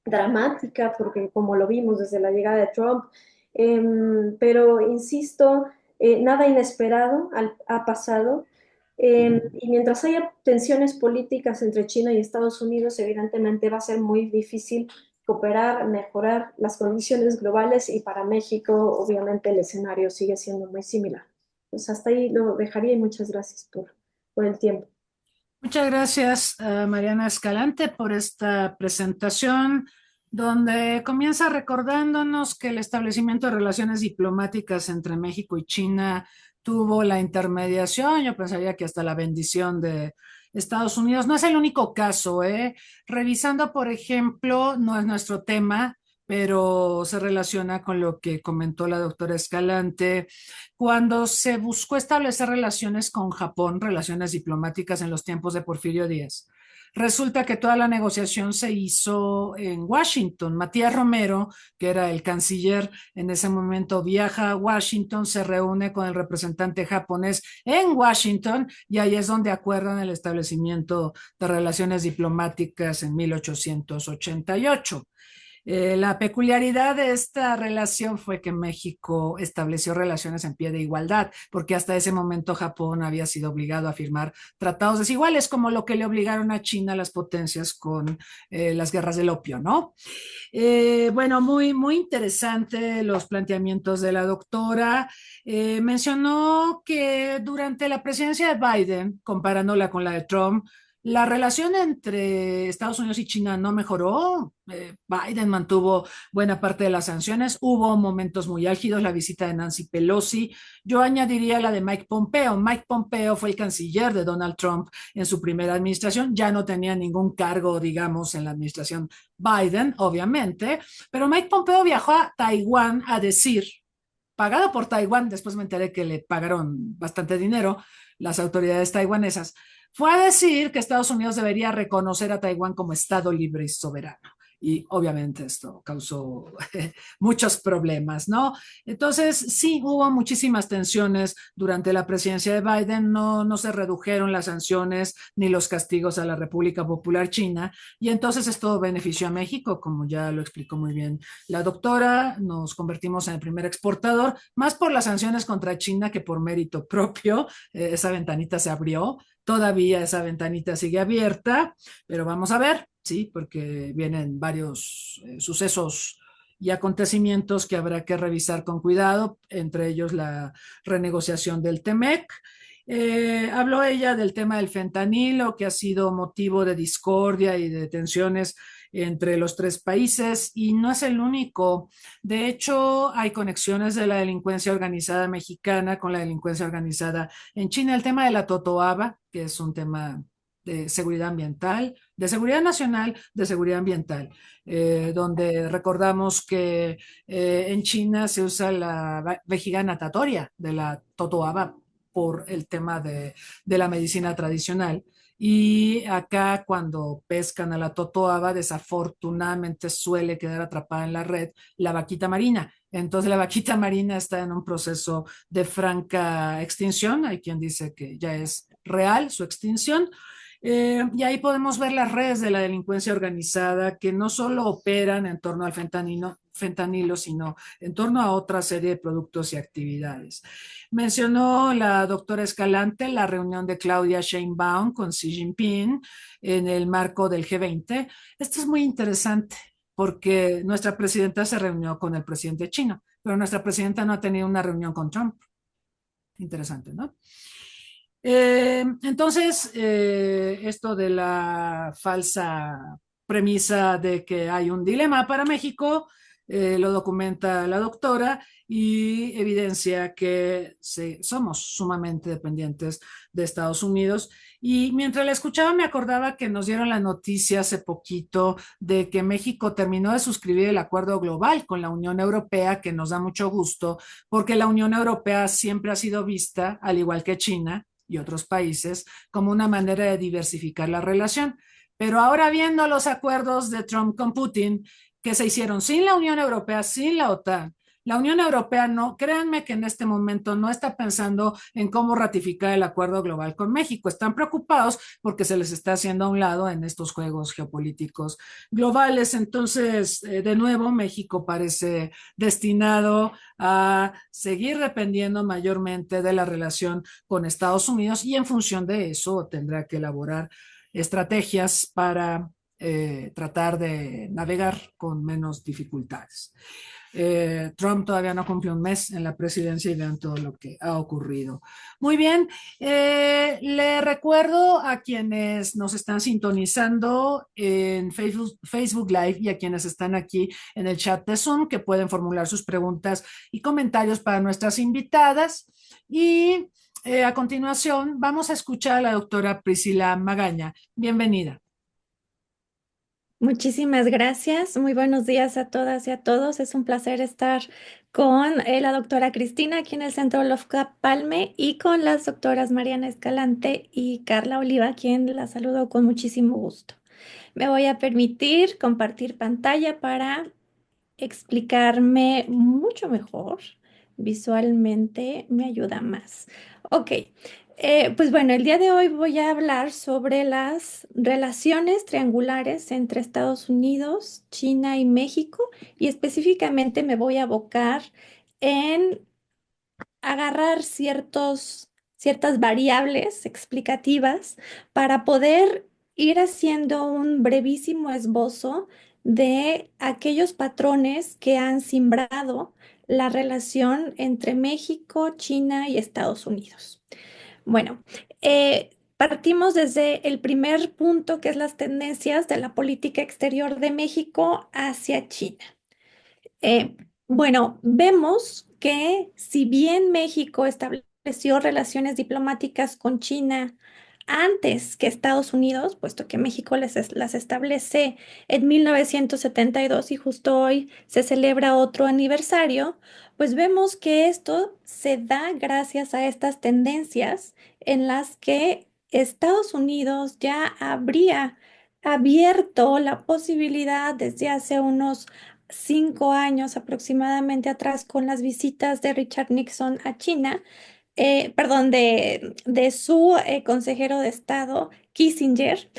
dramática, porque como lo vimos desde la llegada de Trump, pero insisto, nada inesperado ha pasado. Y mientras haya tensiones políticas entre China y Estados Unidos, evidentemente va a ser muy difícil cooperar, mejorar las condiciones globales y para México, obviamente, el escenario sigue siendo muy similar. Pues hasta ahí lo dejaría y muchas gracias por el tiempo. Muchas gracias, Mariana Escalante, por esta presentación, donde comienza recordándonos que el establecimiento de relaciones diplomáticas entre México y China tuvo la intermediación, yo pensaría que hasta la bendición de Estados Unidos. No es el único caso, ¿eh? Revisando, por ejemplo, no es nuestro tema, pero se relaciona con lo que comentó la doctora Escalante cuando se buscó establecer relaciones con Japón, relaciones diplomáticas en los tiempos de Porfirio Díaz. Resulta que toda la negociación se hizo en Washington. Matías Romero, que era el canciller en ese momento, viaja a Washington, se reúne con el representante japonés en Washington y ahí es donde acuerdan el establecimiento de relaciones diplomáticas en 1888. La peculiaridad de esta relación fue que México estableció relaciones en pie de igualdad, porque hasta ese momento Japón había sido obligado a firmar tratados desiguales, como lo que le obligaron a China las potencias con las guerras del opio, ¿no? Bueno, muy interesante los planteamientos de la doctora. Mencionó que durante la presidencia de Biden, comparándola con la de Trump, la relación entre Estados Unidos y China no mejoró. Biden mantuvo buena parte de las sanciones. Hubo momentos muy álgidos, la visita de Nancy Pelosi. Yo añadiría la de Mike Pompeo. Mike Pompeo fue el canciller de Donald Trump en su primera administración. Ya no tenía ningún cargo, digamos, en la administración Biden, obviamente. Pero Mike Pompeo viajó a Taiwán a decir, pagado por Taiwán, después me enteré que le pagaron bastante dinero las autoridades taiwanesas, fue a decir que Estados Unidos debería reconocer a Taiwán como Estado libre y soberano. Y obviamente esto causó muchos problemas, ¿no? Entonces, sí, hubo muchísimas tensiones durante la presidencia de Biden, no se redujeron las sanciones ni los castigos a la República Popular China, y entonces esto benefició a México, como ya lo explicó muy bien la doctora, nos convertimos en el primer exportador, más por las sanciones contra China que por mérito propio. Esa ventanita se abrió, todavía esa ventanita sigue abierta, pero vamos a ver, sí, porque vienen varios sucesos y acontecimientos que habrá que revisar con cuidado, entre ellos la renegociación del TEMEC. Habló ella del tema del fentanilo, que ha sido motivo de discordia y de tensiones entre los tres países y no es el único. De hecho, hay conexiones de la delincuencia organizada mexicana con la delincuencia organizada en China. El tema de la totoaba, que es un tema de seguridad ambiental, de seguridad nacional, de seguridad ambiental, donde recordamos que en China se usa la vejiga natatoria de la totoaba por el tema de la medicina tradicional. Y acá cuando pescan a la totoaba, desafortunadamente suele quedar atrapada en la red la vaquita marina. Entonces la vaquita marina está en un proceso de franca extinción. Hay quien dice que ya es real su extinción. Y ahí podemos ver las redes de la delincuencia organizada que no solo operan en torno al fentanilo, sino en torno a otra serie de productos y actividades. Mencionó la doctora Escalante la reunión de Claudia Sheinbaum con Xi Jinping en el marco del G20. Esto es muy interesante porque nuestra presidenta se reunió con el presidente chino, pero nuestra presidenta no ha tenido una reunión con Trump. Interesante, ¿no? Entonces, esto de la falsa premisa de que hay un dilema para México, lo documenta la doctora y evidencia que somos sumamente dependientes de Estados Unidos. Y mientras la escuchaba me acordaba que nos dieron la noticia hace poquito de que México terminó de suscribir el acuerdo global con la Unión Europea, que nos da mucho gusto, porque la Unión Europea siempre ha sido vista, al igual que China y otros países, como una manera de diversificar la relación. Pero ahora viendo los acuerdos de Trump con Putin, que se hicieron sin la Unión Europea, sin la OTAN, la Unión Europea no, créanme que en este momento no está pensando en cómo ratificar el acuerdo global con México. Están preocupados porque se les está haciendo a un lado en estos juegos geopolíticos globales. Entonces, de nuevo, México parece destinado a seguir dependiendo mayormente de la relación con Estados Unidos y en función de eso tendrá que elaborar estrategias para tratar de navegar con menos dificultades. Trump todavía no cumplió un mes en la presidencia y vean todo lo que ha ocurrido. Muy bien, le recuerdo a quienes nos están sintonizando en Facebook Live y a quienes están aquí en el chat de Zoom que pueden formular sus preguntas y comentarios para nuestras invitadas. Y a continuación vamos a escuchar a la doctora Priscila Magaña. Bienvenida. Muchísimas gracias. Muy buenos días a todas y a todos. Es un placer estar con la doctora Cristina aquí en el Centro LOFCAP Palme y con las doctoras Mariana Escalante y Carla Oliva, quien la saludo con muchísimo gusto. Me voy a permitir compartir pantalla para explicarme mucho mejor. Visualmente me ayuda más. Ok, pues bueno, el día de hoy voy a hablar sobre las relaciones triangulares entre Estados Unidos, China y México y específicamente me voy a abocar en agarrar ciertas variables explicativas para poder ir haciendo un brevísimo esbozo de aquellos patrones que han simbrado la relación entre México, China y Estados Unidos. Bueno, partimos desde el primer punto, que es las tendencias de la política exterior de México hacia China. Bueno, vemos que si bien México estableció relaciones diplomáticas con China antes que Estados Unidos, puesto que México las establece en 1972 y justo hoy se celebra otro aniversario, pues vemos que esto se da gracias a estas tendencias en las que Estados Unidos ya habría abierto la posibilidad desde hace unos 5 años aproximadamente atrás con las visitas de Richard Nixon a China, perdón, de su consejero de Estado, Kissinger,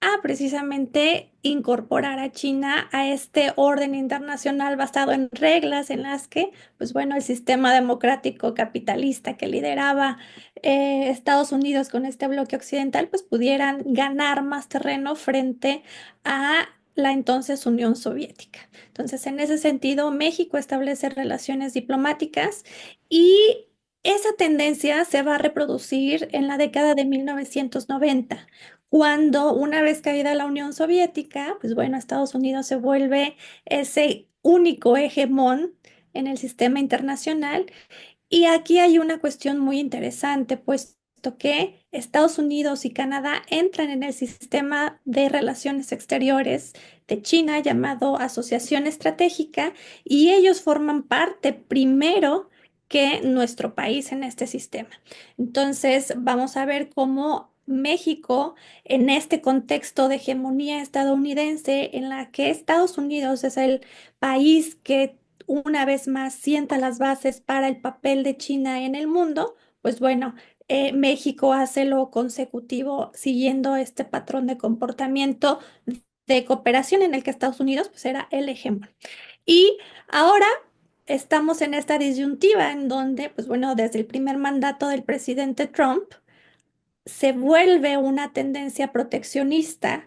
a precisamente incorporar a China a este orden internacional basado en reglas en las que, pues bueno, el sistema democrático capitalista que lideraba Estados Unidos con este bloque occidental, pues pudieran ganar más terreno frente a la entonces Unión Soviética. Entonces, en ese sentido, México establece relaciones diplomáticas y esa tendencia se va a reproducir en la década de 1990, cuando una vez caída la Unión Soviética, pues bueno, Estados Unidos se vuelve ese único hegemón en el sistema internacional. Y aquí hay una cuestión muy interesante, puesto que Estados Unidos y Canadá entran en el sistema de relaciones exteriores de China llamado Asociación Estratégica y ellos forman parte primero que nuestro país en este sistema. Entonces, vamos a ver cómo México, en este contexto de hegemonía estadounidense, en la que Estados Unidos es el país que una vez más sienta las bases para el papel de China en el mundo, pues bueno, México hace lo consecutivo siguiendo este patrón de comportamiento de cooperación en el que Estados Unidos pues era el ejemplo. Y ahora estamos en esta disyuntiva en donde, pues bueno, desde el primer mandato del presidente Trump se vuelve una tendencia proteccionista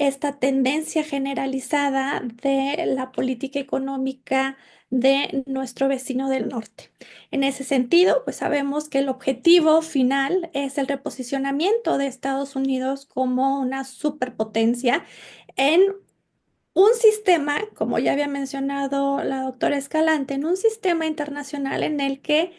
esta tendencia generalizada de la política económica de nuestro vecino del norte. En ese sentido, pues sabemos que el objetivo final es el reposicionamiento de Estados Unidos como una superpotencia en un sistema, como ya había mencionado la doctora Escalante, en un sistema internacional en el que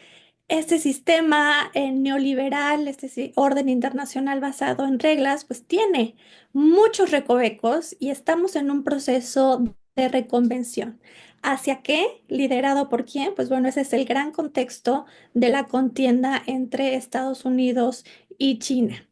este sistema neoliberal, orden internacional basado en reglas, pues tiene muchos recovecos y estamos en un proceso de reconvención. ¿Hacia qué? ¿Liderado por quién? Pues bueno, ese es el gran contexto de la contienda entre Estados Unidos y China.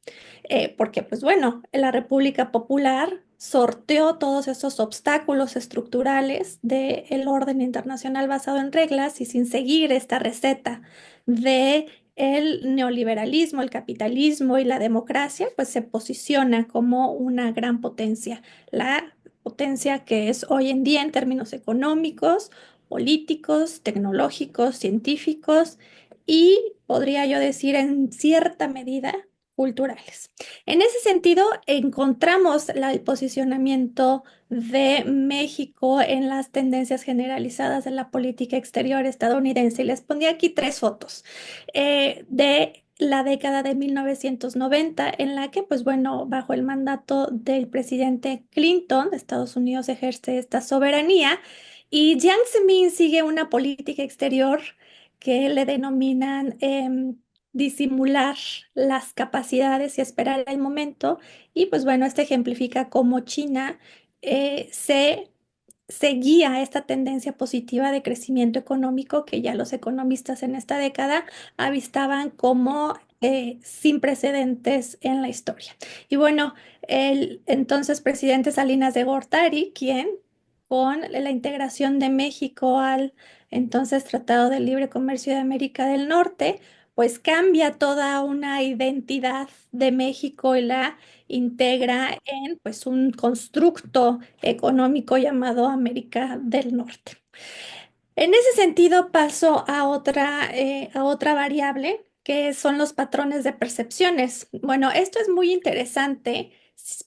Porque, pues bueno, la República Popular sorteó todos esos obstáculos estructurales del orden internacional basado en reglas y sin seguir esta receta de el neoliberalismo, el capitalismo y la democracia, pues se posiciona como una gran potencia. La potencia que es hoy en día en términos económicos, políticos, tecnológicos, científicos y podría yo decir en cierta medida culturales. En ese sentido, encontramos el posicionamiento de México en las tendencias generalizadas de la política exterior estadounidense. Y les pondría aquí tres fotos de la década de 1990, en la que, pues bueno, bajo el mandato del presidente Clinton, Estados Unidos ejerce esta soberanía y Jiang Zemin sigue una política exterior que le denominan disimular las capacidades y esperar el momento. Y pues bueno, este ejemplifica cómo China seguía esta tendencia positiva de crecimiento económico que ya los economistas en esta década avistaban como sin precedentes en la historia. Y bueno, el entonces presidente Salinas de Gortari, quien con la integración de México al entonces Tratado de Libre Comercio de América del Norte, pues cambia toda una identidad de México y la integra en pues un constructo económico llamado América del Norte. En ese sentido, paso a otra variable que son los patrones de percepciones. Bueno, esto es muy interesante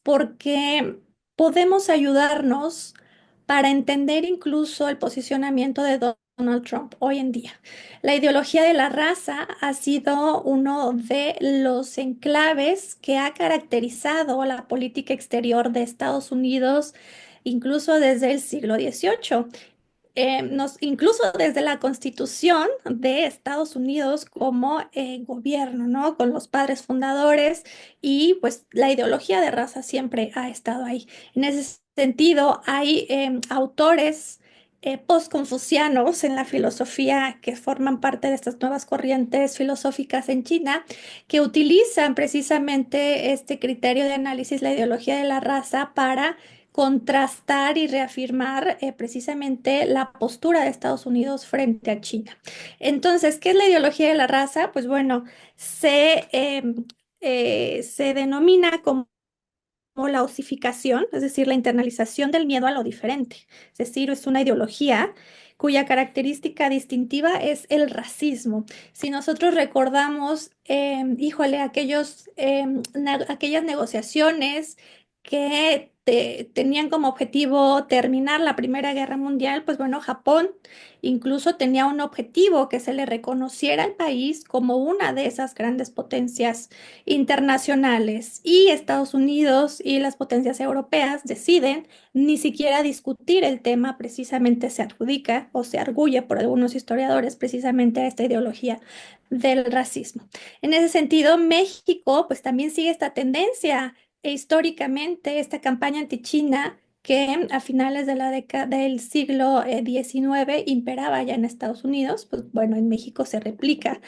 porque podemos ayudarnos para entender incluso el posicionamiento de Donald Trump hoy en día. La ideología de la raza ha sido uno de los enclaves que ha caracterizado la política exterior de Estados Unidos incluso desde el siglo XVIII. Incluso desde la Constitución de Estados Unidos como gobierno, ¿no? Con los padres fundadores y pues la ideología de raza siempre ha estado ahí. En ese sentido, hay autores postconfucianos en la filosofía que forman parte de estas nuevas corrientes filosóficas en China que utilizan precisamente este criterio de análisis, la ideología de la raza, para contrastar y reafirmar precisamente la postura de Estados Unidos frente a China. Entonces, ¿qué es la ideología de la raza? Pues bueno, se denomina como la osificación, es decir, la internalización del miedo a lo diferente. Es decir, es una ideología cuya característica distintiva es el racismo. Si nosotros recordamos, híjole, aquellas negociaciones que tenían como objetivo terminar la Primera Guerra Mundial, pues bueno, Japón incluso tenía un objetivo que se le reconociera al país como una de esas grandes potencias internacionales y Estados Unidos y las potencias europeas deciden ni siquiera discutir el tema, precisamente se adjudica o se arguye por algunos historiadores precisamente a esta ideología del racismo. En ese sentido, México pues también sigue esta tendencia históricamente, esta campaña anti-China que a finales de la década del siglo XIX imperaba ya en Estados Unidos, pues bueno, en México se replica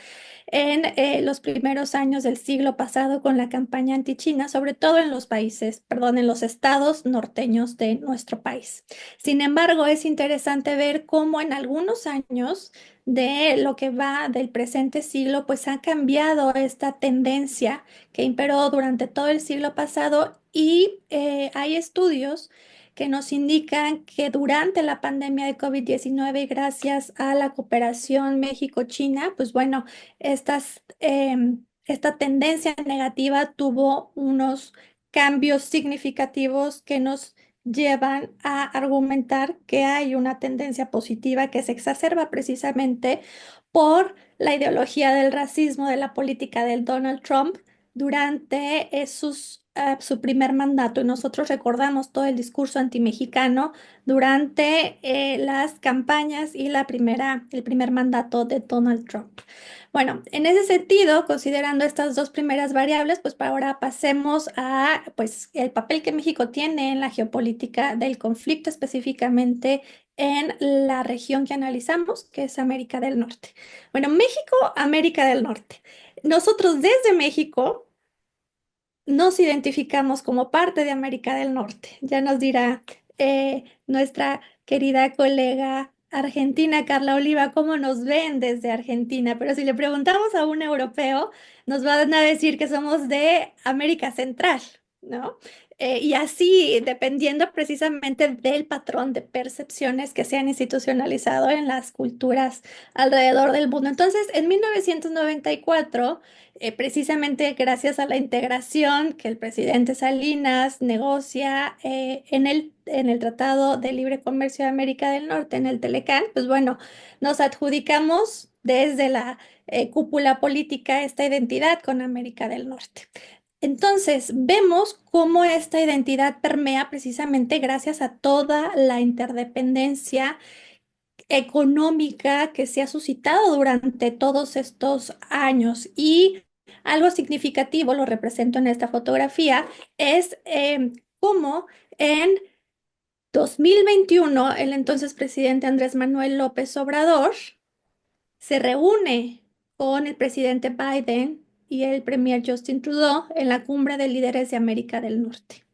en los primeros años del siglo pasado con la campaña anti-China, sobre todo en los países, perdón, en los estados norteños de nuestro país. Sin embargo, es interesante ver cómo en algunos años de lo que va del presente siglo, pues ha cambiado esta tendencia que imperó durante todo el siglo pasado y hay estudios que nos indican que durante la pandemia de COVID-19, gracias a la cooperación México-China, pues bueno, esta tendencia negativa tuvo unos cambios significativos que nos llevan a argumentar que hay una tendencia positiva que se exacerba precisamente por la ideología del racismo de la política del Donald Trump durante sus su primer mandato y nosotros recordamos todo el discurso antimexicano durante las campañas y el primer mandato de Donald Trump. Bueno, en ese sentido, considerando estas dos primeras variables, pues para ahora pasemos a pues, el papel que México tiene en la geopolítica del conflicto, específicamente en la región que analizamos, que es América del Norte. Bueno, México, América del Norte. Nosotros desde México nos identificamos como parte de América del Norte. Ya nos dirá nuestra querida colega argentina, Carla Oliva, cómo nos ven desde Argentina. Pero si le preguntamos a un europeo, nos van a decir que somos de América Central, ¿no? Y así, dependiendo precisamente del patrón de percepciones que se han institucionalizado en las culturas alrededor del mundo. Entonces, en 1994 precisamente gracias a la integración que el presidente Salinas negocia en el Tratado de Libre Comercio de América del Norte, en el Telecán, pues bueno, nos adjudicamos desde la cúpula política esta identidad con América del Norte. Entonces, vemos cómo esta identidad permea precisamente gracias a toda la interdependencia económica que se ha suscitado durante todos estos años. Y algo significativo, lo represento en esta fotografía, es cómo en 2021 el entonces presidente Andrés Manuel López Obrador se reúne con el presidente Biden y el premier Justin Trudeau en la cumbre de líderes de América del Norte.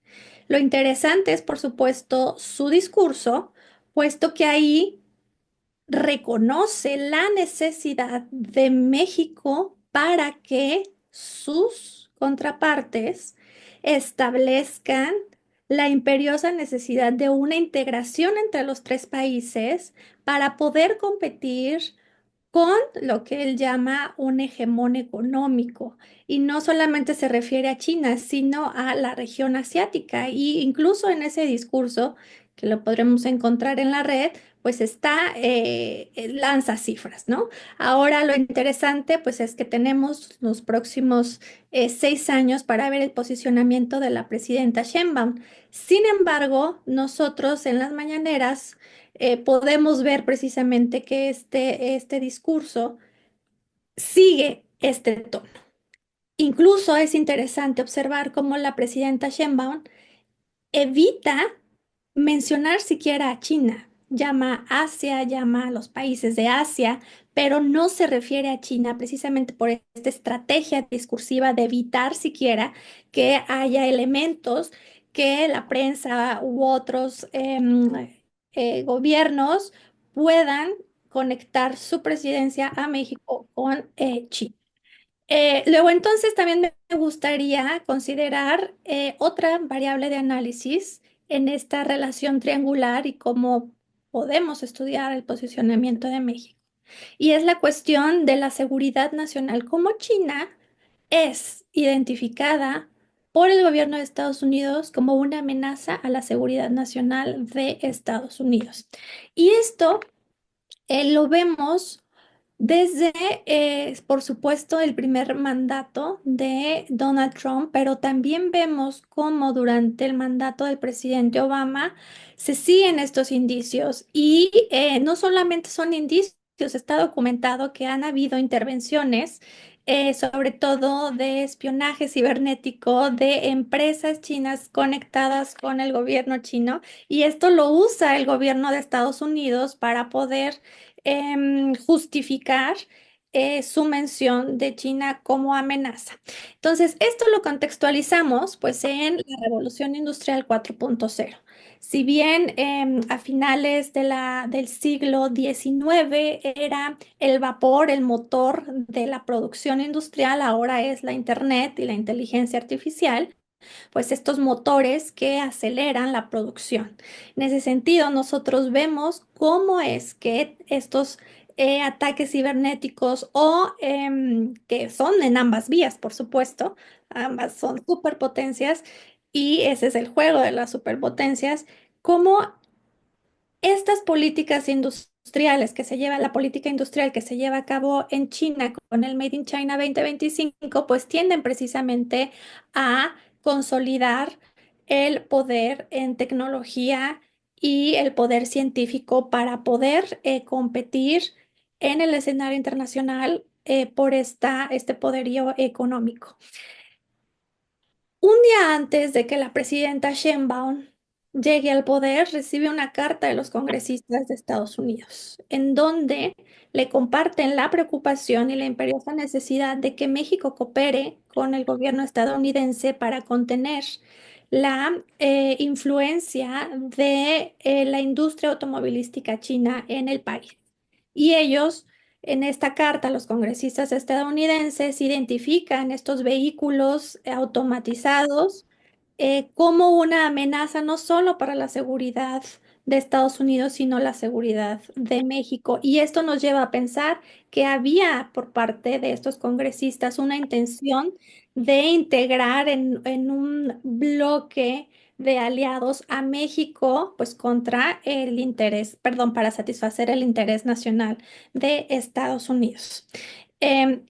Lo interesante es, por supuesto, su discurso, puesto que ahí reconoce la necesidad de México para que sus contrapartes establezcan la imperiosa necesidad de una integración entre los tres países para poder competir con lo que él llama un hegemón económico. Y no solamente se refiere a China, sino a la región asiática. Y incluso en ese discurso, que lo podremos encontrar en la red, pues lanza cifras, ¿no? Ahora lo interesante, pues es que tenemos los próximos 6 años para ver el posicionamiento de la presidenta Sheinbaum. Sin embargo, nosotros en las mañaneras podemos ver precisamente que este discurso sigue este tono. Incluso es interesante observar cómo la presidenta Sheinbaum evita mencionar siquiera a China. Llama a Asia, llama a los países de Asia, pero no se refiere a China precisamente por esta estrategia discursiva de evitar siquiera que haya elementos que la prensa u otros gobiernos puedan conectar su presidencia a México con China. Luego, entonces, también me gustaría considerar otra variable de análisis en esta relación triangular y cómo podemos estudiar el posicionamiento de México. Y es la cuestión de la seguridad nacional, cómo China es identificada por el gobierno de Estados Unidos como una amenaza a la seguridad nacional de Estados Unidos. Y esto lo vemos desde, por supuesto, el primer mandato de Donald Trump, pero también vemos cómo durante el mandato del presidente Obama se siguen estos indicios y no solamente son indicios, está documentado que han habido intervenciones, sobre todo de espionaje cibernético de empresas chinas conectadas con el gobierno chino, y esto lo usa el gobierno de Estados Unidos para poder justificar su mención de China como amenaza. Entonces, esto lo contextualizamos pues en la Revolución Industrial 4.0. Si bien a finales del siglo XIX era el vapor el motor de la producción industrial, ahora es la Internet y la inteligencia artificial, pues estos motores que aceleran la producción. En ese sentido, nosotros vemos cómo es que estos ataques cibernéticos o que son en ambas vías, por supuesto, ambas son superpotencias y ese es el juego de las superpotencias, cómo estas políticas industriales que se lleva, la política industrial que se lleva a cabo en China con el Made in China 2025, pues tienden precisamente a consolidar el poder en tecnología y el poder científico para poder competir en el escenario internacional por este poderío económico. Un día antes de que la presidenta Sheinbaum llegue al poder, recibe una carta de los congresistas de Estados Unidos, en donde le comparten la preocupación y la imperiosa necesidad de que México coopere con el gobierno estadounidense para contener la influencia de la industria automovilística china en el país. Y ellos, en esta carta, los congresistas estadounidenses identifican estos vehículos automatizados como una amenaza no solo para la seguridad de Estados Unidos, sino la seguridad de México. Y esto nos lleva a pensar que había por parte de estos congresistas una intención de integrar en un bloque de aliados a México, pues contra el interés, perdón, para satisfacer el interés nacional de Estados Unidos.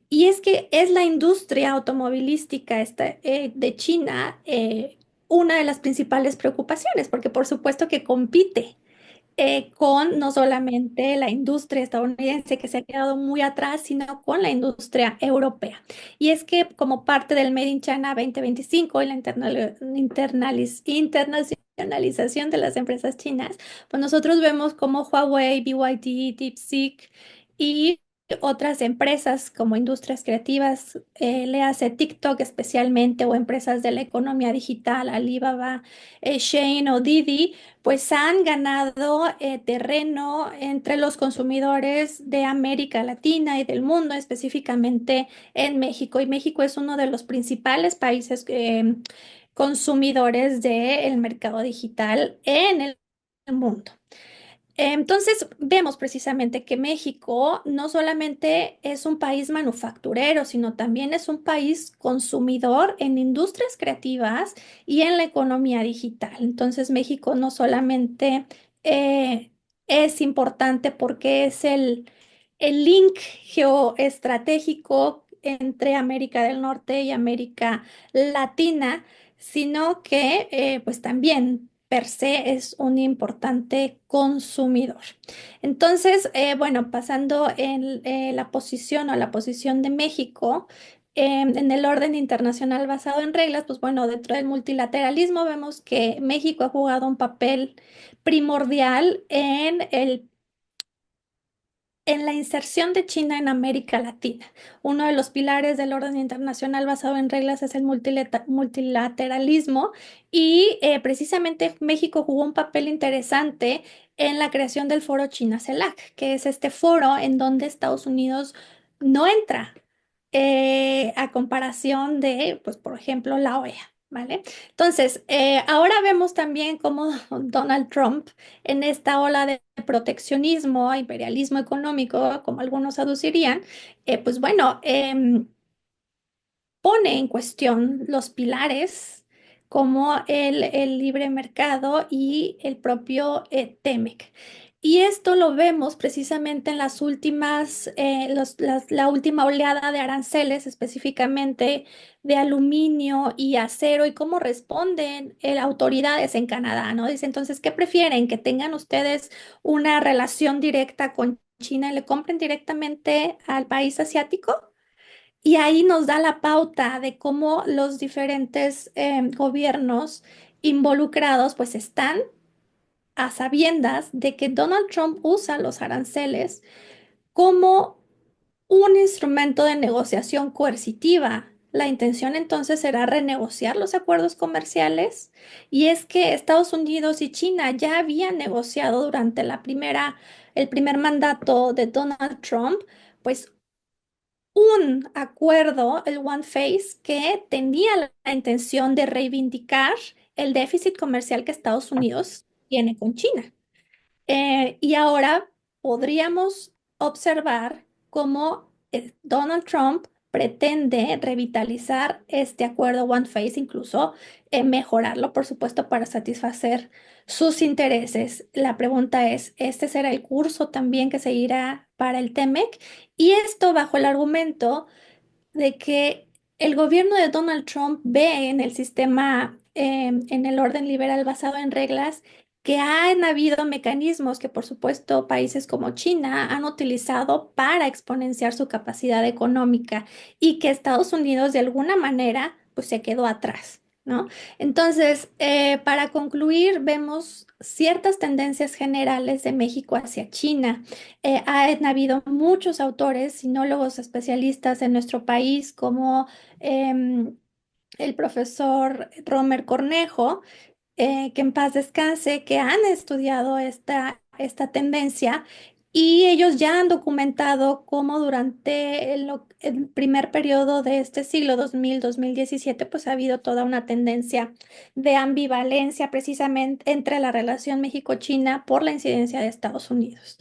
Y es que es la industria automovilística de China una de las principales preocupaciones, porque por supuesto que compite con no solamente la industria estadounidense que se ha quedado muy atrás, sino con la industria europea. Y es que como parte del Made in China 2025 y la internacionalización de las empresas chinas, pues nosotros vemos como Huawei, BYD, DeepSeek y otras empresas como industrias creativas, le hace TikTok especialmente, o empresas de la economía digital, Alibaba, Shein o Didi, pues han ganado terreno entre los consumidores de América Latina y del mundo, específicamente en México. Y México es uno de los principales países consumidores del mercado digital en el mundo. Entonces, vemos precisamente que México no solamente es un país manufacturero, sino también es un país consumidor en industrias creativas y en la economía digital. Entonces, México no solamente eh, es importante porque es el link geoestratégico entre América del Norte y América Latina, sino que pues también per se es un importante consumidor. Entonces, bueno, pasando en la posición o la posición de México en el orden internacional basado en reglas, pues bueno, dentro del multilateralismo vemos que México ha jugado un papel primordial en la inserción de China en América Latina. Uno de los pilares del orden internacional basado en reglas es el multilateralismo y precisamente México jugó un papel interesante en la creación del foro China-CELAC, que es este foro en donde Estados Unidos no entra a comparación de, pues, por ejemplo, la OEA. ¿Vale? Entonces, ahora vemos también cómo Donald Trump, en esta ola de proteccionismo, imperialismo económico, como algunos aducirían, pues bueno, pone en cuestión los pilares como el libre mercado y el propio TEMEC. Y esto lo vemos precisamente en las últimas, la última oleada de aranceles, específicamente de aluminio y acero, y cómo responden autoridades en Canadá, ¿no? Dice, entonces, ¿qué prefieren? ¿Que tengan ustedes una relación directa con China y le compren directamente al país asiático? Y ahí nos da la pauta de cómo los diferentes gobiernos involucrados pues están a sabiendas de que Donald Trump usa los aranceles como un instrumento de negociación coercitiva. La intención entonces será renegociar los acuerdos comerciales, y es que Estados Unidos y China ya habían negociado durante el primer mandato de Donald Trump, pues un acuerdo, el One Face, que tenía la intención de reivindicar el déficit comercial que Estados Unidos tiene con China. Y ahora podríamos observar cómo Donald Trump pretende revitalizar este acuerdo One Face, incluso mejorarlo, por supuesto, para satisfacer sus intereses. La pregunta es, ¿este será el curso también que seguirá para el TEMEC? Y esto bajo el argumento de que el gobierno de Donald Trump ve en el sistema, en el orden liberal basado en reglas, que han habido mecanismos que, por supuesto, países como China han utilizado para exponenciar su capacidad económica y que Estados Unidos de alguna manera pues se quedó atrás, ¿no? Entonces, para concluir, vemos ciertas tendencias generales de México hacia China. Han habido muchos autores, sinólogos especialistas en nuestro país, como em, el profesor Romer Cornejo, que en paz descanse, que han estudiado esta tendencia y ellos ya han documentado cómo durante el primer periodo de este siglo 2000-2017, pues ha habido toda una tendencia de ambivalencia precisamente entre la relación México-China por la incidencia de Estados Unidos.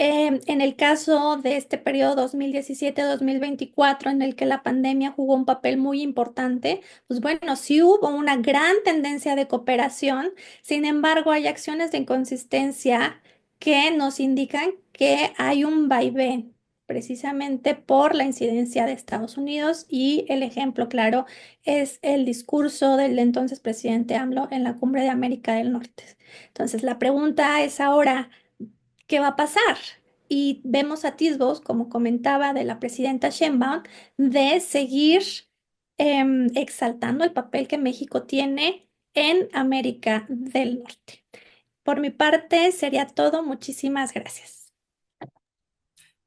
En el caso de este periodo 2017-2024, en el que la pandemia jugó un papel muy importante, pues bueno, sí hubo una gran tendencia de cooperación. Sin embargo, hay acciones de inconsistencia que nos indican que hay un vaivén, precisamente por la incidencia de Estados Unidos, y el ejemplo claro es el discurso del entonces presidente AMLO en la Cumbre de América del Norte. Entonces, la pregunta es ahora, ¿qué va a pasar? Y vemos atisbos, como comentaba, de la presidenta Sheinbaum, de seguir exaltando el papel que México tiene en América del Norte. Por mi parte, sería todo. Muchísimas gracias.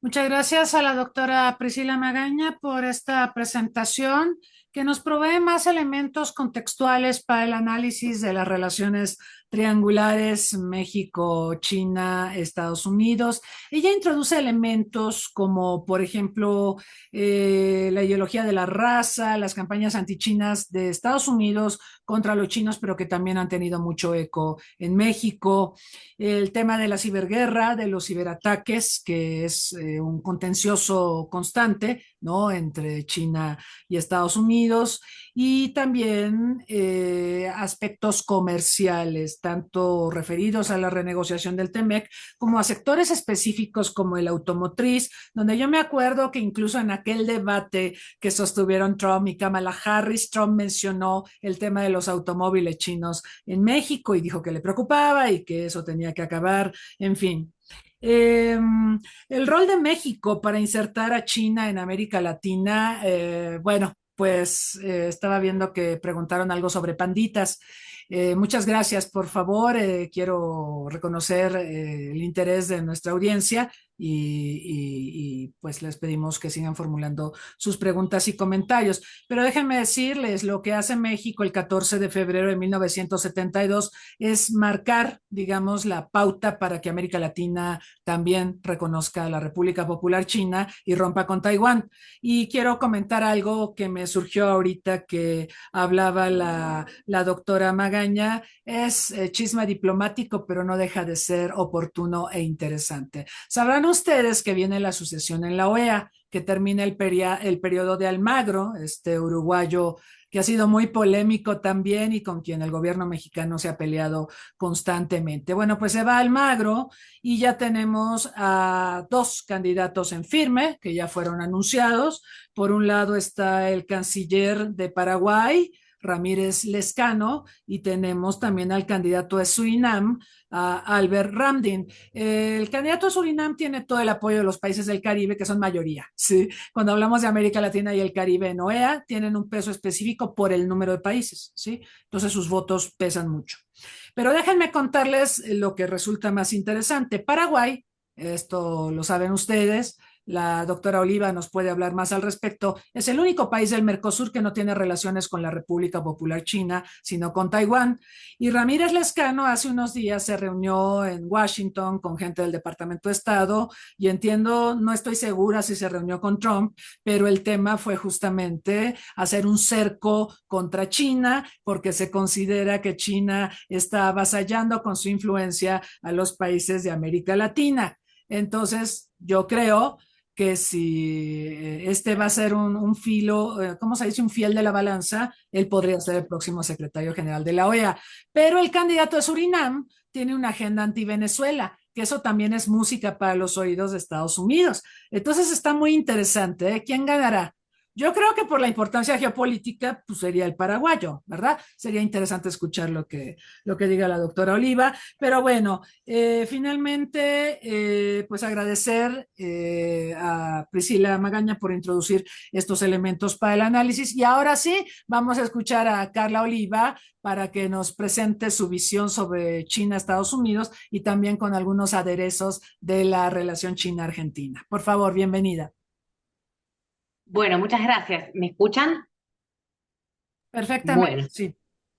Muchas gracias a la doctora Priscila Magaña por esta presentación que nos provee más elementos contextuales para el análisis de las relaciones triangulares México, China, Estados Unidos. Ella introduce elementos como, por ejemplo, la ideología de la raza, las campañas antichinas de Estados Unidos contra los chinos, pero que también han tenido mucho eco en México. El tema de la ciberguerra, de los ciberataques, que es un contencioso constante, ¿no? Entre China y Estados Unidos, y también aspectos comerciales, tanto referidos a la renegociación del TEMEC como a sectores específicos como el automotriz, donde yo me acuerdo que incluso en aquel debate que sostuvieron Trump y Kamala Harris, Trump mencionó el tema de los automóviles chinos en México y dijo que le preocupaba y que eso tenía que acabar, en fin. El rol de México para insertar a China en América Latina, bueno, pues estaba viendo que preguntaron algo sobre panditas. Muchas gracias, por favor. Quiero reconocer el interés de nuestra audiencia pues les pedimos que sigan formulando sus preguntas y comentarios. Pero déjenme decirles, lo que hace México el 14 de febrero de 1972 es marcar, digamos, la pauta para que América Latina también reconozca a la República Popular China y rompa con Taiwán. Y quiero comentar algo que me surgió ahorita que hablaba la doctora Magaña. Es chisme diplomático, pero no deja de ser oportuno e interesante. Sabrán ustedes que viene la sucesión en la OEA, que termina el periodo de Almagro, este uruguayo que ha sido muy polémico también y con quien el gobierno mexicano se ha peleado constantemente. Bueno, pues se va Almagro y ya tenemos a dos candidatos en firme que ya fueron anunciados. Por un lado está el canciller de Paraguay, Ramírez Lescano, y tenemos también al candidato de Surinam, Albert Ramdin. El candidato de Surinam tiene todo el apoyo de los países del Caribe, que son mayoría. ¿Sí? Cuando hablamos de América Latina y el Caribe en OEA, tienen un peso específico por el número de países. ¿Sí? Entonces sus votos pesan mucho. Pero déjenme contarles lo que resulta más interesante. Paraguay, esto lo saben ustedes, la doctora Oliva nos puede hablar más al respecto, es el único país del Mercosur que no tiene relaciones con la República Popular China, sino con Taiwán. Y Ramírez Lescano hace unos días se reunió en Washington con gente del Departamento de Estado y entiendo, no estoy segura si se reunió con Trump, pero el tema fue justamente hacer un cerco contra China porque se considera que China está avasallando con su influencia a los países de América Latina. Entonces, yo creo que si este va a ser un filo, ¿cómo se dice? Un fiel de la balanza, él podría ser el próximo secretario general de la OEA. Pero el candidato de Surinam tiene una agenda anti-Venezuela, que eso también es música para los oídos de Estados Unidos. Entonces está muy interesante, ¿eh? ¿Quién ganará? Yo creo que por la importancia geopolítica, pues sería el paraguayo, ¿verdad? Sería interesante escuchar lo que diga la doctora Oliva, pero bueno, finalmente, pues agradecer a Priscila Magaña por introducir estos elementos para el análisis. Y ahora sí, vamos a escuchar a Carla Oliva para que nos presente su visión sobre China-Estados Unidos y también con algunos aderezos de la relación China-Argentina. Por favor, bienvenida. Bueno, muchas gracias. ¿Me escuchan? Perfectamente, Bueno, sí.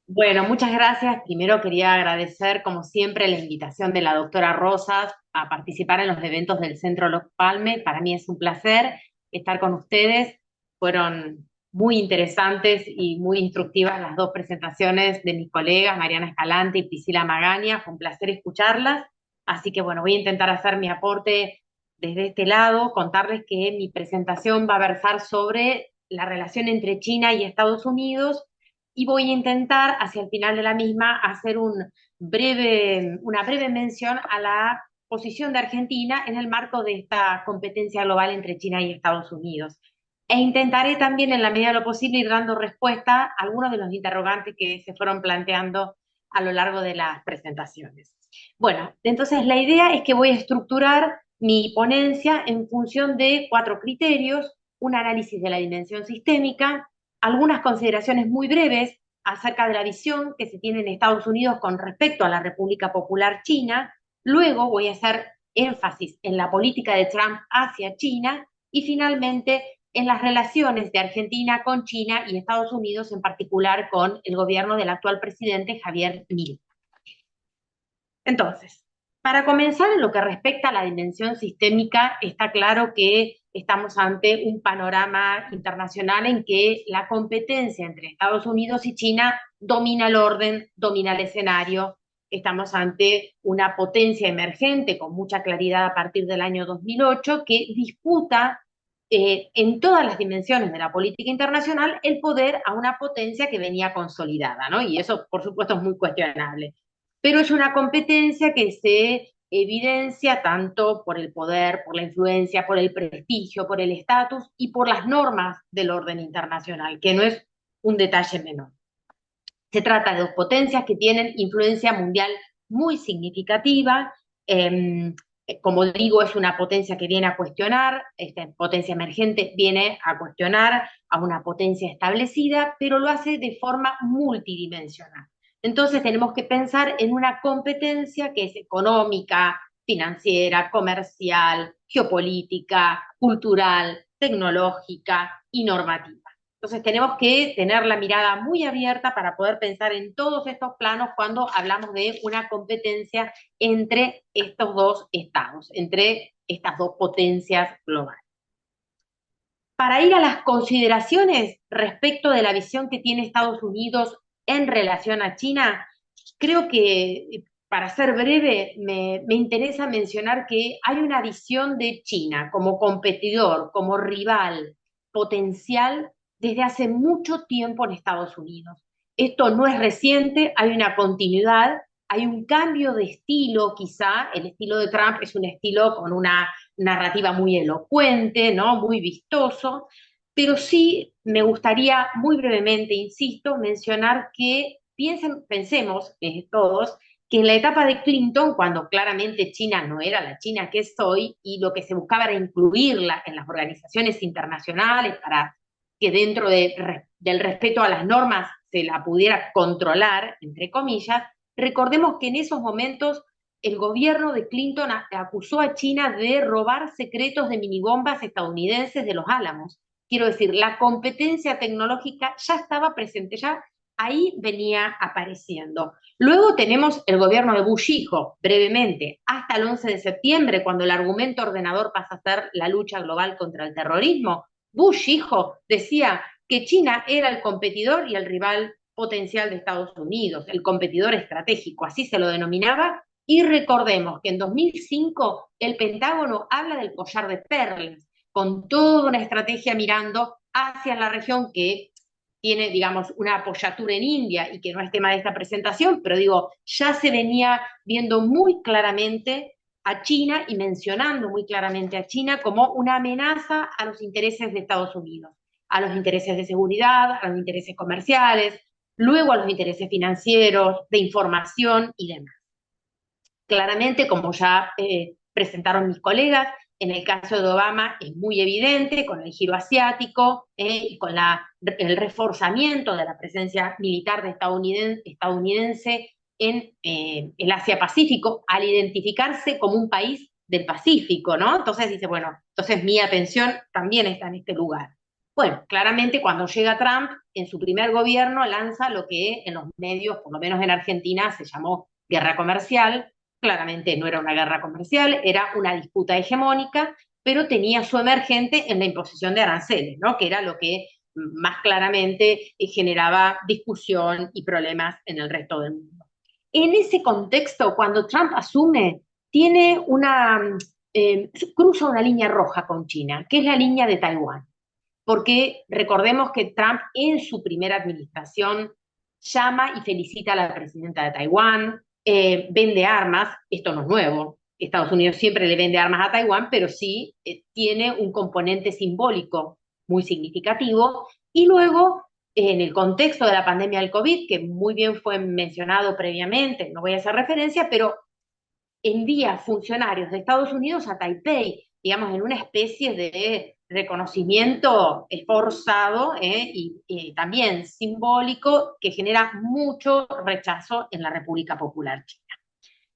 bueno, muchas gracias. Primero quería agradecer, como siempre, la invitación de la doctora Rosas a participar en los eventos del Centro Los Palme. Para mí es un placer estar con ustedes. Fueron muy interesantes y muy instructivas las dos presentaciones de mis colegas, Mariana Escalante y Priscila Magaña. Fue un placer escucharlas. Así que bueno, voy a intentar hacer mi aporte desde este lado, contarles que mi presentación va a versar sobre la relación entre China y Estados Unidos y voy a intentar, hacia el final de la misma, hacer una breve mención a la posición de Argentina en el marco de esta competencia global entre China y Estados Unidos. E intentaré también, en la medida de lo posible, ir dando respuesta a algunos de los interrogantes que se fueron planteando a lo largo de las presentaciones. Bueno, entonces la idea es que voy a estructurar mi ponencia en función de 4 criterios: un análisis de la dimensión sistémica, algunas consideraciones muy breves acerca de la visión que se tiene en Estados Unidos con respecto a la República Popular China. Luego voy a hacer énfasis en la política de Trump hacia China y finalmente en las relaciones de Argentina con China y Estados Unidos, en particular con el gobierno del actual presidente Javier Milei. Entonces, para comenzar, en lo que respecta a la dimensión sistémica, está claro que estamos ante un panorama internacional en que la competencia entre Estados Unidos y China domina el orden, domina el escenario. Estamos ante una potencia emergente con mucha claridad a partir del año 2008 que disputa en todas las dimensiones de la política internacional el poder a una potencia que venía consolidada, ¿no? Y eso, por supuesto, es muy cuestionable. Pero es una competencia que se evidencia tanto por el poder, por la influencia, por el prestigio, por el estatus y por las normas del orden internacional, que no es un detalle menor. Se trata de dos potencias que tienen influencia mundial muy significativa. Como digo, es una potencia que viene a cuestionar, esta potencia emergente viene a cuestionar a una potencia establecida, pero lo hace de forma multidimensional. Entonces tenemos que pensar en una competencia que es económica, financiera, comercial, geopolítica, cultural, tecnológica y normativa. Entonces tenemos que tener la mirada muy abierta para poder pensar en todos estos planos cuando hablamos de una competencia entre estos dos estados, entre estas dos potencias globales. Para ir a las consideraciones respecto de la visión que tiene Estados Unidos en relación a China, creo que, para ser breve, me interesa mencionar que hay una visión de China como competidor, como rival potencial desde hace mucho tiempo en Estados Unidos. Esto no es reciente, hay una continuidad, hay un cambio de estilo quizá. El estilo de Trump es un estilo con una narrativa muy elocuente, ¿no? Muy vistoso, pero sí me gustaría muy brevemente, insisto, mencionar que pensemos todos que en la etapa de Clinton, cuando claramente China no era la China que es hoy, y lo que se buscaba era incluirla en las organizaciones internacionales para que dentro del respeto a las normas se la pudiera controlar, entre comillas, recordemos que en esos momentos el gobierno de Clinton acusó a China de robar secretos de minibombas estadounidenses de los Álamos. Quiero decir, la competencia tecnológica ya estaba presente, ya ahí venía apareciendo. Luego tenemos el gobierno de Bush hijo, brevemente, hasta el 11 de septiembre, cuando el argumento ordenador pasa a ser la lucha global contra el terrorismo. Bush hijo decía que China era el competidor y el rival potencial de Estados Unidos, el competidor estratégico, así se lo denominaba. Y recordemos que en 2005 el Pentágono habla del collar de perlas, con toda una estrategia mirando hacia la región que tiene, digamos, una apoyatura en India y que no es tema de esta presentación, pero digo, ya se venía viendo muy claramente a China y mencionando muy claramente a China como una amenaza a los intereses de Estados Unidos. a los intereses de seguridad, a los intereses comerciales, luego a los intereses financieros, de información y demás. Claramente, como ya presentaron mis colegas, en el caso de Obama es muy evidente con el giro asiático y con el reforzamiento de la presencia militar estadounidense en el Asia-Pacífico, al identificarse como un país del Pacífico, ¿no? Entonces dice, bueno, entonces mi atención también está en este lugar. Bueno, claramente cuando llega Trump, en su primer gobierno lanza lo que en los medios, por lo menos en Argentina, se llamó guerra comercial. Claramente no era una guerra comercial, era una disputa hegemónica, pero tenía su emergente en la imposición de aranceles, ¿no? Que era lo que más claramente generaba discusión y problemas en el resto del mundo. En ese contexto, cuando Trump asume, tiene cruza una línea roja con China, que es la línea de Taiwán. Porque recordemos que Trump en su primera administración llama y felicita a la presidenta de Taiwán, vende armas, esto no es nuevo, Estados Unidos siempre le vende armas a Taiwán, pero sí tiene un componente simbólico muy significativo, y luego en el contexto de la pandemia del COVID, que muy bien fue mencionado previamente, no voy a hacer referencia, pero envía funcionarios de Estados Unidos a Taipei, digamos, en una especie de reconocimiento forzado y también simbólico que genera mucho rechazo en la República Popular China.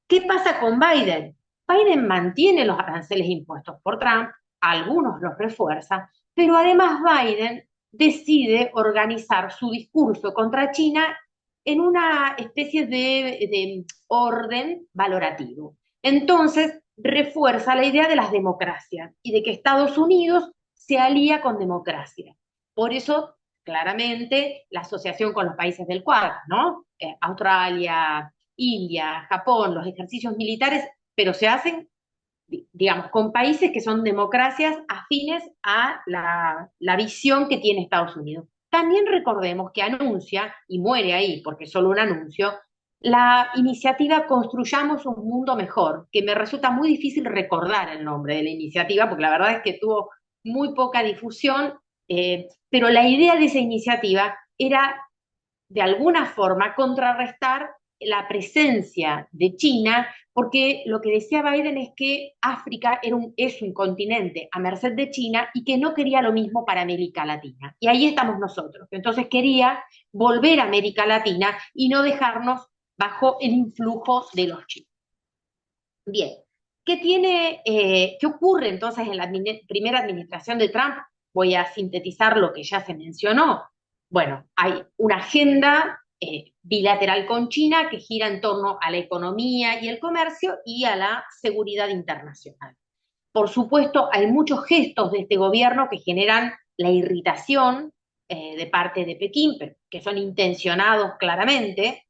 ¿Qué pasa con Biden? Biden mantiene los aranceles impuestos por Trump, algunos los refuerza, pero además Biden decide organizar su discurso contra China en una especie de orden valorativo. Entonces, refuerza la idea de las democracias y de que Estados Unidos se alía con democracia. Por eso, claramente, la asociación con los países del Quad, ¿no? Australia, India, Japón, los ejercicios militares, pero se hacen, digamos, con países que son democracias afines a la visión que tiene Estados Unidos. También recordemos que anuncia, y muere ahí porque es solo un anuncio, la iniciativa Construyamos un Mundo Mejor, que me resulta muy difícil recordar el nombre de la iniciativa, porque la verdad es que tuvo muy poca difusión, pero la idea de esa iniciativa era, de alguna forma, contrarrestar la presencia de China, porque lo que decía Biden es que África es un continente a merced de China y que no quería lo mismo para América Latina. Y ahí estamos nosotros. Entonces quería volver a América Latina y no dejarnos bajo el influjo de los chinos. Bien, ¿qué ocurre entonces en la primera administración de Trump? Voy a sintetizar lo que ya se mencionó. Bueno, hay una agenda bilateral con China que gira en torno a la economía y el comercio y a la seguridad internacional. Por supuesto, hay muchos gestos de este gobierno que generan la irritación de parte de Pekín, pero que son intencionados claramente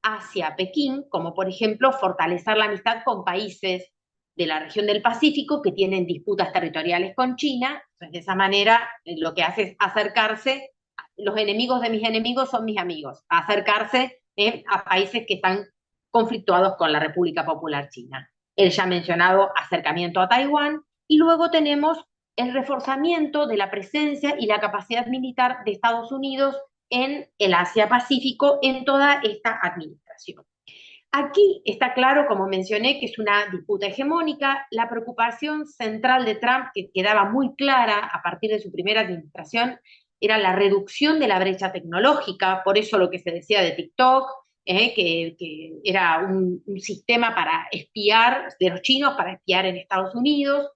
hacia Pekín, como por ejemplo fortalecer la amistad con países de la región del Pacífico que tienen disputas territoriales con China. Entonces, de esa manera lo que hace es acercarse, los enemigos de mis enemigos son mis amigos, acercarse a países que están conflictuados con la República Popular China. El ya mencionado acercamiento a Taiwán, y luego tenemos el reforzamiento de la presencia y la capacidad militar de Estados Unidos en el Asia-Pacífico en toda esta administración. Aquí está claro, como mencioné, que es una disputa hegemónica. La preocupación central de Trump, que quedaba muy clara a partir de su primera administración, era la reducción de la brecha tecnológica, por eso lo que se decía de TikTok, que era un sistema para espiar, de los chinos, para espiar en Estados Unidos.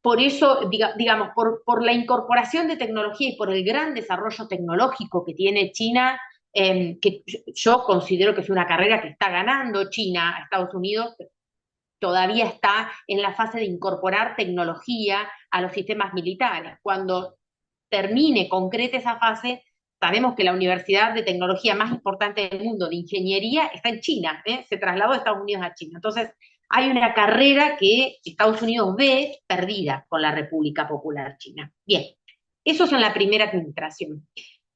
Por eso, digamos, por la incorporación de tecnología y por el gran desarrollo tecnológico que tiene China, que yo considero que es una carrera que está ganando China a Estados Unidos, todavía está en la fase de incorporar tecnología a los sistemas militares. Cuando termine, concrete esa fase, sabemos que la universidad de tecnología más importante del mundo, de ingeniería, está en China, se trasladó de Estados Unidos a China. Entonces, hay una carrera que Estados Unidos ve perdida con la República Popular China. Bien, eso es en la primera administración.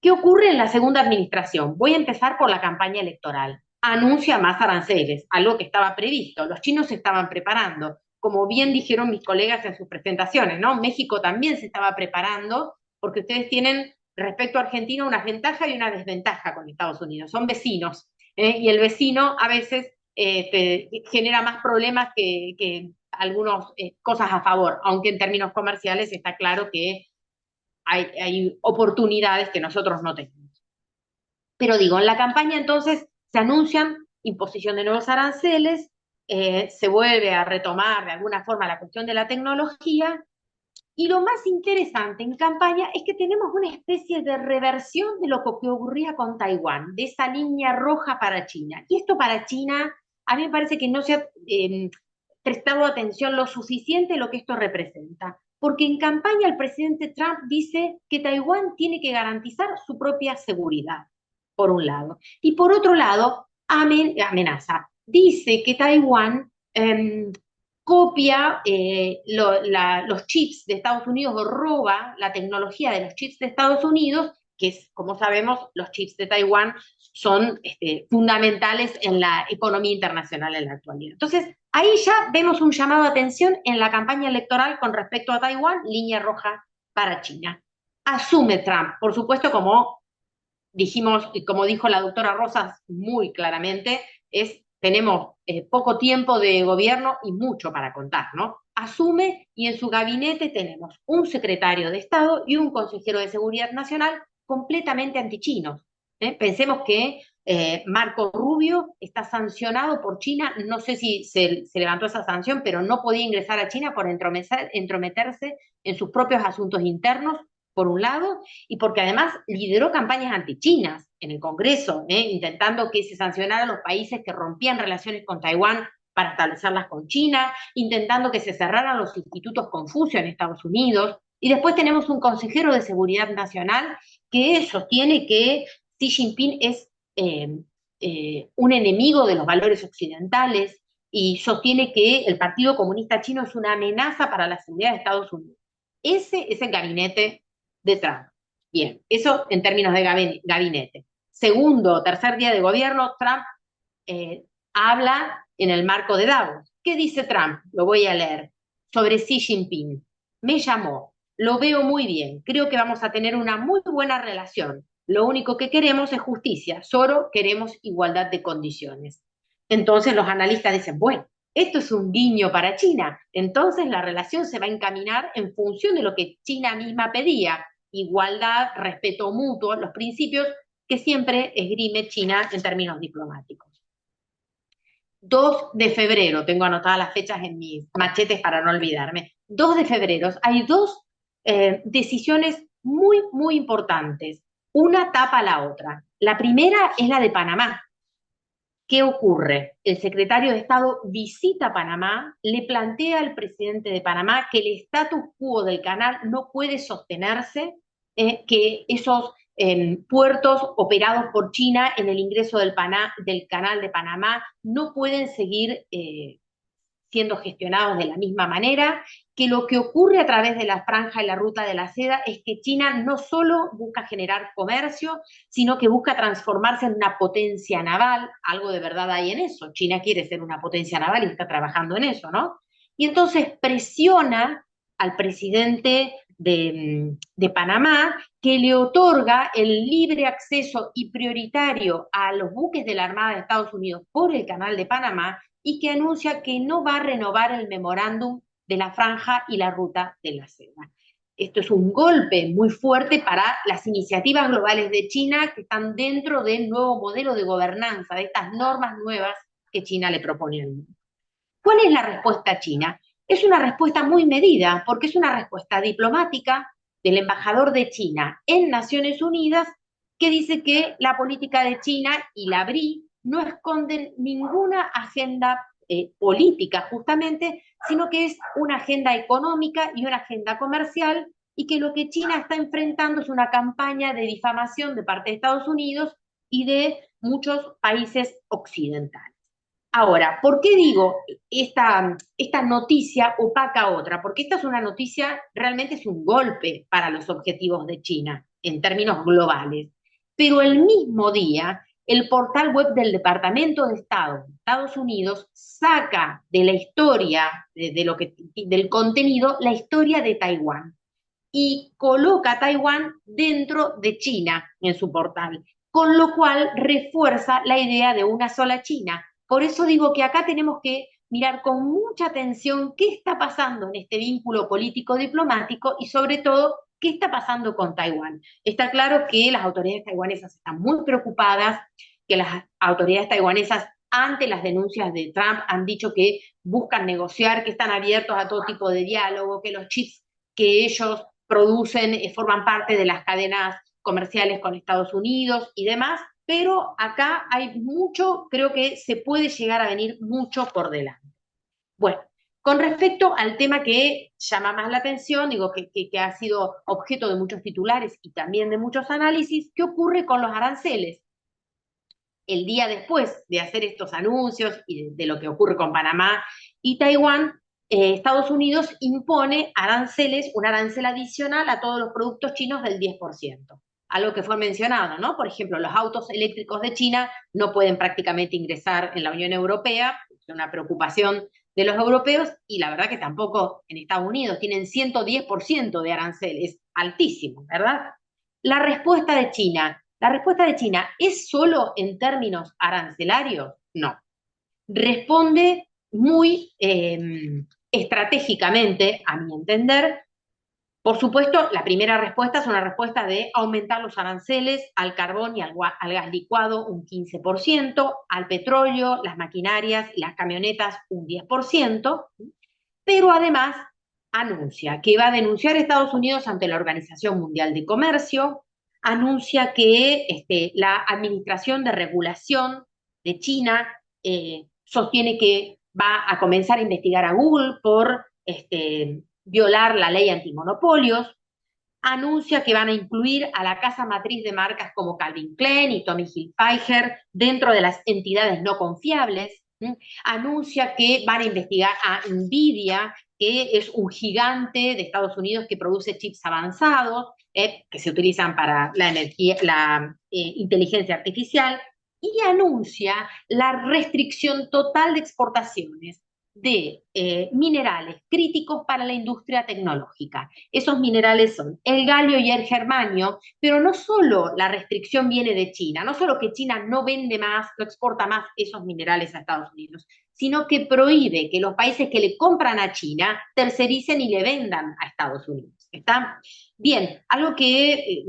¿Qué ocurre en la segunda administración? Voy a empezar por la campaña electoral. Anuncia más aranceles, algo que estaba previsto. Los chinos se estaban preparando como bien dijeron mis colegas en sus presentaciones, ¿no? México también se estaba preparando, porque ustedes tienen respecto a Argentina una ventaja y una desventaja con Estados Unidos, son vecinos, y el vecino a veces te genera más problemas que algunas cosas a favor, aunque en términos comerciales está claro que hay oportunidades que nosotros no tenemos. Pero digo, en la campaña entonces se anuncian imposición de nuevos aranceles, se vuelve a retomar de alguna forma la cuestión de la tecnología, y lo más interesante en campaña es que tenemos una especie de reversión de lo que ocurría con Taiwán, de esa línea roja para China. Y esto para China, a mí me parece que no se ha prestado atención lo suficiente a lo que esto representa. Porque en campaña el presidente Trump dice que Taiwán tiene que garantizar su propia seguridad, por un lado. Y por otro lado, amenaza. Dice que Taiwán copia los chips de Estados Unidos o roba la tecnología de los chips de Estados Unidos, que es, como sabemos, los chips de Taiwán son fundamentales en la economía internacional en la actualidad. Entonces, ahí ya vemos un llamado de atención en la campaña electoral con respecto a Taiwán, línea roja para China. Asume Trump, por supuesto, como dijimos, y como dijo la doctora Rosas muy claramente, tenemos poco tiempo de gobierno y mucho para contar, ¿no? Asume y en su gabinete tenemos un secretario de Estado y un consejero de Seguridad Nacional completamente antichinos. Pensemos que Marco Rubio está sancionado por China, no sé si se levantó esa sanción, pero no podía ingresar a China por entrometerse en sus propios asuntos internos, por un lado, y porque además lideró campañas antichinas en el Congreso, intentando que se sancionaran los países que rompían relaciones con Taiwán para establecerlas con China, intentando que se cerraran los institutos Confucio en Estados Unidos, y después tenemos un consejero de Seguridad Nacional que sostiene que Xi Jinping es un enemigo de los valores occidentales y sostiene que el Partido Comunista Chino es una amenaza para la seguridad de Estados Unidos. Ese es el gabinete de Trump. Bien, eso en términos de gabinete. Segundo, tercer día de gobierno, Trump habla en el marco de Davos. ¿Qué dice Trump? Lo voy a leer. Sobre Xi Jinping. Me llamó, lo veo muy bien, creo que vamos a tener una muy buena relación. Lo único que queremos es justicia, solo queremos igualdad de condiciones. Entonces los analistas dicen, bueno, esto es un guiño para China, entonces la relación se va a encaminar en función de lo que China misma pedía, igualdad, respeto mutuo, los principios que siempre esgrime China en términos diplomáticos. 2 de febrero, tengo anotadas las fechas en mis machetes para no olvidarme, 2 de febrero, hay 2 decisiones muy, muy importantes. Una tapa a la otra. La primera es la de Panamá. ¿Qué ocurre? El secretario de Estado visita Panamá, le plantea al presidente de Panamá que el status quo del canal no puede sostenerse, que esos puertos operados por China en el ingreso del canal de Panamá no pueden seguir siendo gestionados de la misma manera, que lo que ocurre a través de la franja y la ruta de la seda es que China no solo busca generar comercio, sino que busca transformarse en una potencia naval, algo de verdad hay en eso, China quiere ser una potencia naval y está trabajando en eso, ¿no? Y entonces presiona al presidente de Panamá, que le otorga el libre acceso y prioritario a los buques de la Armada de Estados Unidos por el Canal de Panamá, y que anuncia que no va a renovar el memorándum de la franja y la ruta de la seda. Esto es un golpe muy fuerte para las iniciativas globales de China que están dentro del nuevo modelo de gobernanza, de estas normas nuevas que China le propone al mundo. ¿Cuál es la respuesta china? Es una respuesta muy medida, porque es una respuesta diplomática del embajador de China en Naciones Unidas, que dice que la política de China y la BRI no esconden ninguna agenda política justamente, sino que es una agenda económica y una agenda comercial, y que lo que China está enfrentando es una campaña de difamación de parte de Estados Unidos y de muchos países occidentales. Ahora, ¿por qué digo esta noticia opaca a otra? Porque esta es una noticia, realmente es un golpe para los objetivos de China en términos globales. Pero el mismo día el portal web del Departamento de Estado de Estados Unidos saca de la historia, del contenido, la historia de Taiwán y coloca a Taiwán dentro de China en su portal, con lo cual refuerza la idea de una sola China. Por eso digo que acá tenemos que mirar con mucha atención qué está pasando en este vínculo político-diplomático y sobre todo qué está pasando con Taiwán. Está claro que las autoridades taiwanesas están muy preocupadas, que las autoridades taiwanesas ante las denuncias de Trump han dicho que buscan negociar, que están abiertos a todo tipo de diálogo, que los chips que ellos producen forman parte de las cadenas comerciales con Estados Unidos y demás, pero acá hay mucho, creo que se puede llegar a venir mucho por delante. Bueno, con respecto al tema que llama más la atención, digo que ha sido objeto de muchos titulares y también de muchos análisis, ¿qué ocurre con los aranceles? El día después de hacer estos anuncios y de lo que ocurre con Panamá y Taiwán, Estados Unidos impone aranceles, un arancel adicional a todos los productos chinos del 10%. Algo que fue mencionado, ¿no? Por ejemplo, los autos eléctricos de China no pueden prácticamente ingresar en la Unión Europea, es una preocupación de los europeos, y la verdad que tampoco en Estados Unidos tienen 110% de aranceles, altísimo, ¿verdad? La respuesta de China es solo en términos arancelarios, no. Responde muy estratégicamente, a mi entender. Por supuesto, la primera respuesta es una respuesta de aumentar los aranceles al carbón y al gas licuado un 15%, al petróleo, las maquinarias y las camionetas un 10%, pero además anuncia que va a denunciar a Estados Unidos ante la Organización Mundial de Comercio, anuncia que la Administración de Regulación de China sostiene que va a comenzar a investigar a Google por violar la ley antimonopolios, anuncia que van a incluir a la casa matriz de marcas como Calvin Klein y Tommy Hilfiger dentro de las entidades no confiables, anuncia que van a investigar a Nvidia, que es un gigante de Estados Unidos que produce chips avanzados, que se utilizan para la inteligencia artificial, y anuncia la restricción total de exportaciones de minerales críticos para la industria tecnológica. Esos minerales son el galio y el germanio, pero no solo la restricción viene de China, no solo que China no vende más, no exporta más esos minerales a Estados Unidos, sino que prohíbe que los países que le compran a China tercericen y le vendan a Estados Unidos. ¿Está? Bien, algo que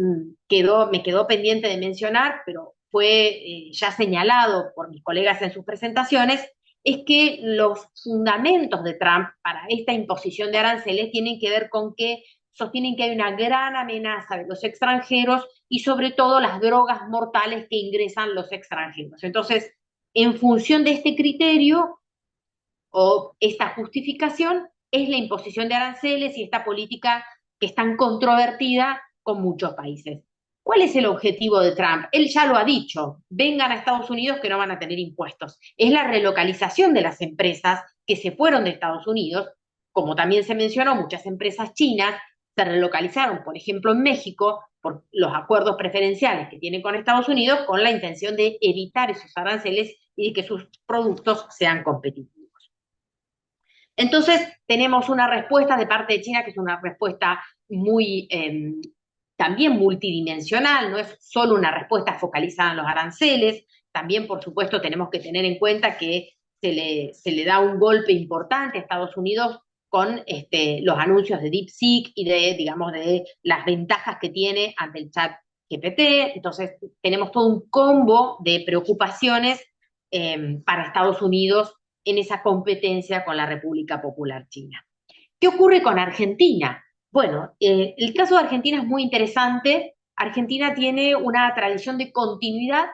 me quedó pendiente de mencionar, pero fue ya señalado por mis colegas en sus presentaciones, es que los fundamentos de Trump para esta imposición de aranceles tienen que ver con que sostienen que hay una gran amenaza de los extranjeros y sobre todo las drogas mortales que ingresan los extranjeros. Entonces, en función de este criterio o esta justificación, es la imposición de aranceles y esta política que es tan controvertida con muchos países. ¿Cuál es el objetivo de Trump? Él ya lo ha dicho, vengan a Estados Unidos que no van a tener impuestos. Es la relocalización de las empresas que se fueron de Estados Unidos, como también se mencionó, muchas empresas chinas se relocalizaron, por ejemplo, en México, por los acuerdos preferenciales que tienen con Estados Unidos, con la intención de evitar esos aranceles y de que sus productos sean competitivos. Entonces, tenemos una respuesta de parte de China que es una respuesta muy también multidimensional, no es solo una respuesta focalizada en los aranceles, también, por supuesto, tenemos que tener en cuenta que se le da un golpe importante a Estados Unidos con los anuncios de DeepSeek y de las ventajas que tiene ante el chat GPT. Entonces, tenemos todo un combo de preocupaciones para Estados Unidos en esa competencia con la República Popular China. ¿Qué ocurre con Argentina? Bueno, el caso de Argentina es muy interesante. Argentina tiene una tradición de continuidad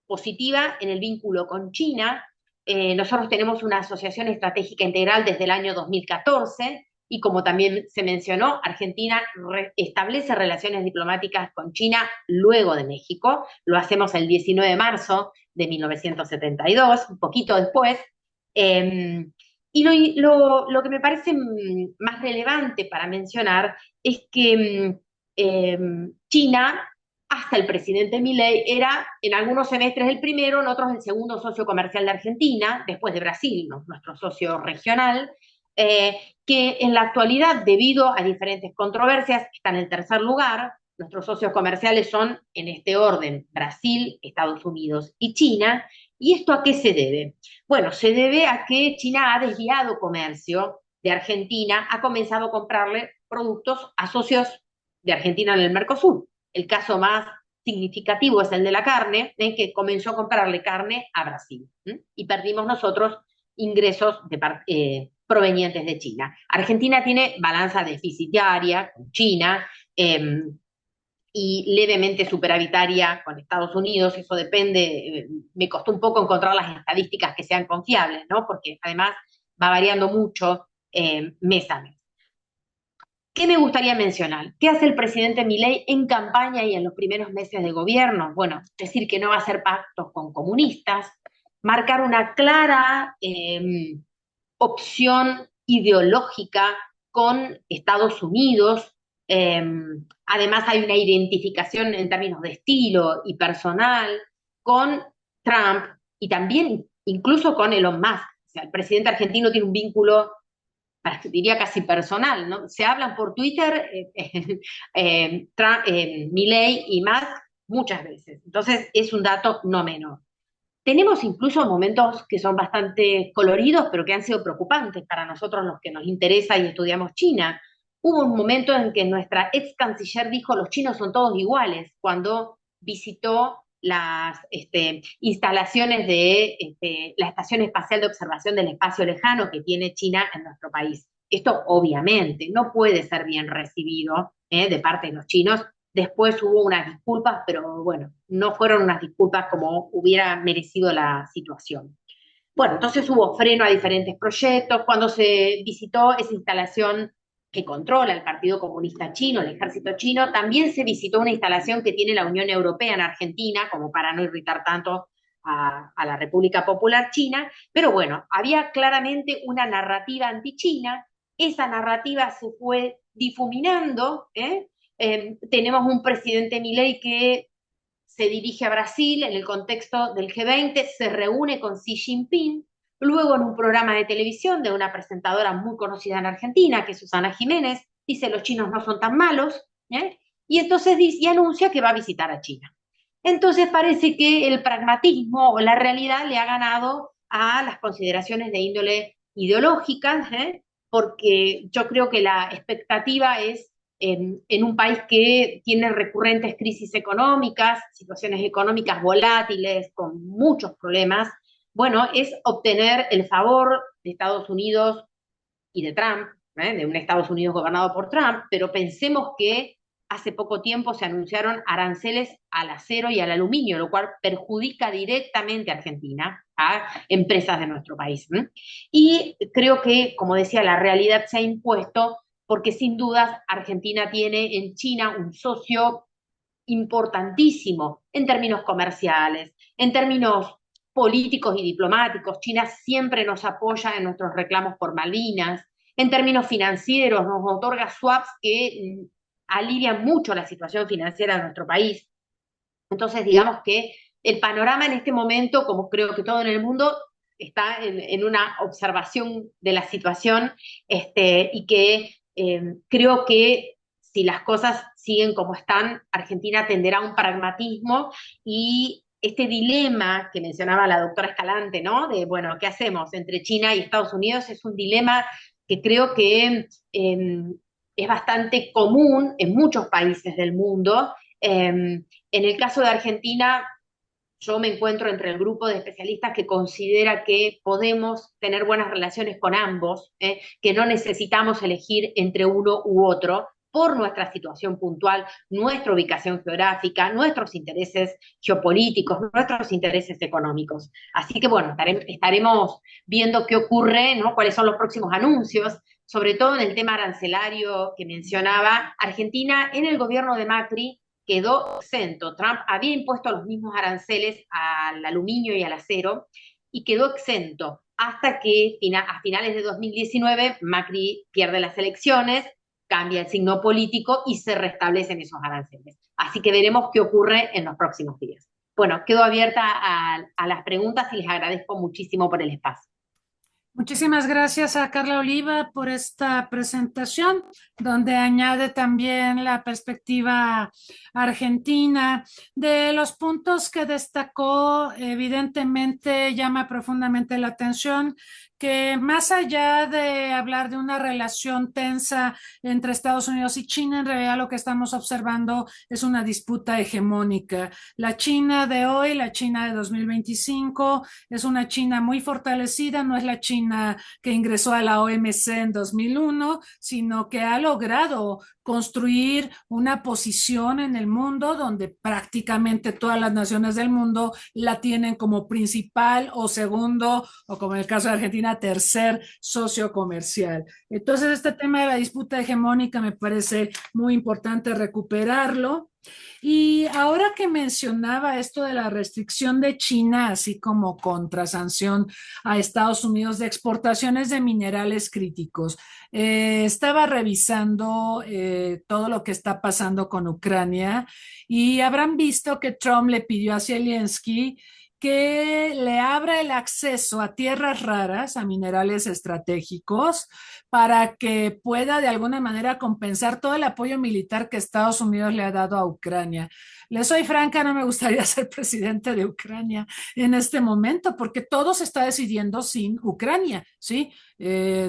positiva en el vínculo con China. Nosotros tenemos una asociación estratégica integral desde el año 2014 y como también se mencionó, Argentina establece relaciones diplomáticas con China luego de México. Lo hacemos el 19 de marzo de 1972, un poquito después. Y lo que me parece más relevante para mencionar es que China, hasta hasta el presidente Milei, era en algunos semestres el primero, en otros el segundo socio comercial de Argentina, después de Brasil, ¿no? Nuestro socio regional, que en la actualidad, debido a diferentes controversias, está en el tercer lugar. Nuestros socios comerciales son, en este orden, Brasil, Estados Unidos y China. ¿Y esto a qué se debe? Bueno, se debe a que China ha desviado comercio de Argentina, ha comenzado a comprarle productos a socios de Argentina en el Mercosur. El caso más significativo es el de la carne, que comenzó a comprarle carne a Brasil. Y perdimos nosotros ingresos provenientes de China. Argentina tiene balanza deficitaria con China, y levemente superavitaria con Estados Unidos. Eso depende, me costó un poco encontrar las estadísticas que sean confiables, ¿no? Porque además va variando mucho mes a mes. ¿Qué me gustaría mencionar? ¿Qué hace el presidente Milei en campaña y en los primeros meses de gobierno? Bueno, decir que no va a hacer pactos con comunistas, marcar una clara opción ideológica con Estados Unidos. Además hay una identificación en términos de estilo y personal con Trump y también incluso con Elon Musk. O sea, el presidente argentino tiene un vínculo, diría casi personal, ¿no? Se hablan por Twitter Milei y Musk muchas veces. Entonces es un dato no menor. Tenemos incluso momentos que son bastante coloridos, pero que han sido preocupantes para nosotros los que nos interesa y estudiamos China. Hubo un momento en que nuestra ex canciller dijo los chinos son todos iguales, cuando visitó las instalaciones de la Estación Espacial de Observación del Espacio Lejano que tiene China en nuestro país. Esto obviamente no puede ser bien recibido de parte de los chinos. Después hubo unas disculpas, pero bueno, no fueron unas disculpas como hubiera merecido la situación. Bueno, entonces hubo freno a diferentes proyectos. Cuando se visitó esa instalación que controla el Partido Comunista Chino, el Ejército Chino, también se visitó una instalación que tiene la Unión Europea en Argentina, como para no irritar tanto a la República Popular China, pero bueno, había claramente una narrativa anti-China. Esa narrativa se fue difuminando, tenemos un presidente Milei que se dirige a Brasil en el contexto del G20, se reúne con Xi Jinping, luego en un programa de televisión de una presentadora muy conocida en Argentina, que es Susana Jiménez, dice los chinos no son tan malos, y entonces y anuncia que va a visitar a China. Entonces parece que el pragmatismo o la realidad le ha ganado a las consideraciones de índole ideológica, porque yo creo que la expectativa es en un país que tiene recurrentes crisis económicas, situaciones económicas volátiles, con muchos problemas, bueno, es obtener el favor de Estados Unidos y de Trump, de un Estados Unidos gobernado por Trump, pero pensemos que hace poco tiempo se anunciaron aranceles al acero y al aluminio, lo cual perjudica directamente a Argentina, a empresas de nuestro país. Y creo que, como decía, la realidad se ha impuesto porque sin dudas Argentina tiene en China un socio importantísimo en términos comerciales, en términos políticos y diplomáticos. China siempre nos apoya en nuestros reclamos por Malvinas. En términos financieros nos otorga swaps que alivian mucho la situación financiera de nuestro país. Entonces, digamos que el panorama en este momento, como creo que todo en el mundo, está en una observación de la situación y que creo que si las cosas siguen como están, Argentina tenderá a un pragmatismo y este dilema que mencionaba la doctora Escalante, ¿no? De, bueno, ¿qué hacemos entre China y Estados Unidos? Es un dilema que creo que es bastante común en muchos países del mundo. En el caso de Argentina, yo me encuentro entre el grupo de especialistas que considera que podemos tener buenas relaciones con ambos, que no necesitamos elegir entre uno u otro por nuestra situación puntual, nuestra ubicación geográfica, nuestros intereses geopolíticos, nuestros intereses económicos. Así que bueno, estaremos viendo qué ocurre, ¿no? Cuáles son los próximos anuncios, sobre todo en el tema arancelario que mencionaba. Argentina en el gobierno de Macri quedó exento. Trump había impuesto los mismos aranceles al aluminio y al acero y quedó exento hasta que a finales de 2019 Macri pierde las elecciones, cambia el signo político y se restablecen esos aranceles. Así que veremos qué ocurre en los próximos días. Bueno, quedo abierta a las preguntas y les agradezco muchísimo por el espacio. Muchísimas gracias a Carla Oliva por esta presentación, donde añade también la perspectiva argentina. De los puntos que destacó, evidentemente llama profundamente la atención que más allá de hablar de una relación tensa entre Estados Unidos y China, en realidad lo que estamos observando es una disputa hegemónica. La China de hoy, la China de 2025, es una China muy fortalecida, no es la China que ingresó a la OMC en 2001, sino que ha logrado construir una posición en el mundo donde prácticamente todas las naciones del mundo la tienen como principal o segundo, o como en el caso de Argentina, tercer socio comercial. Entonces, este tema de la disputa hegemónica me parece muy importante recuperarlo. Y ahora que mencionaba esto de la restricción de China, así como contrasanción a Estados Unidos de exportaciones de minerales críticos, estaba revisando todo lo que está pasando con Ucrania y habrán visto que Trump le pidió a Zelensky que le abra el acceso a tierras raras, a minerales estratégicos, para que pueda de alguna manera compensar todo el apoyo militar que Estados Unidos le ha dado a Ucrania. Le soy franca, no me gustaría ser presidente de Ucrania en este momento, porque todo se está decidiendo sin Ucrania, ¿sí?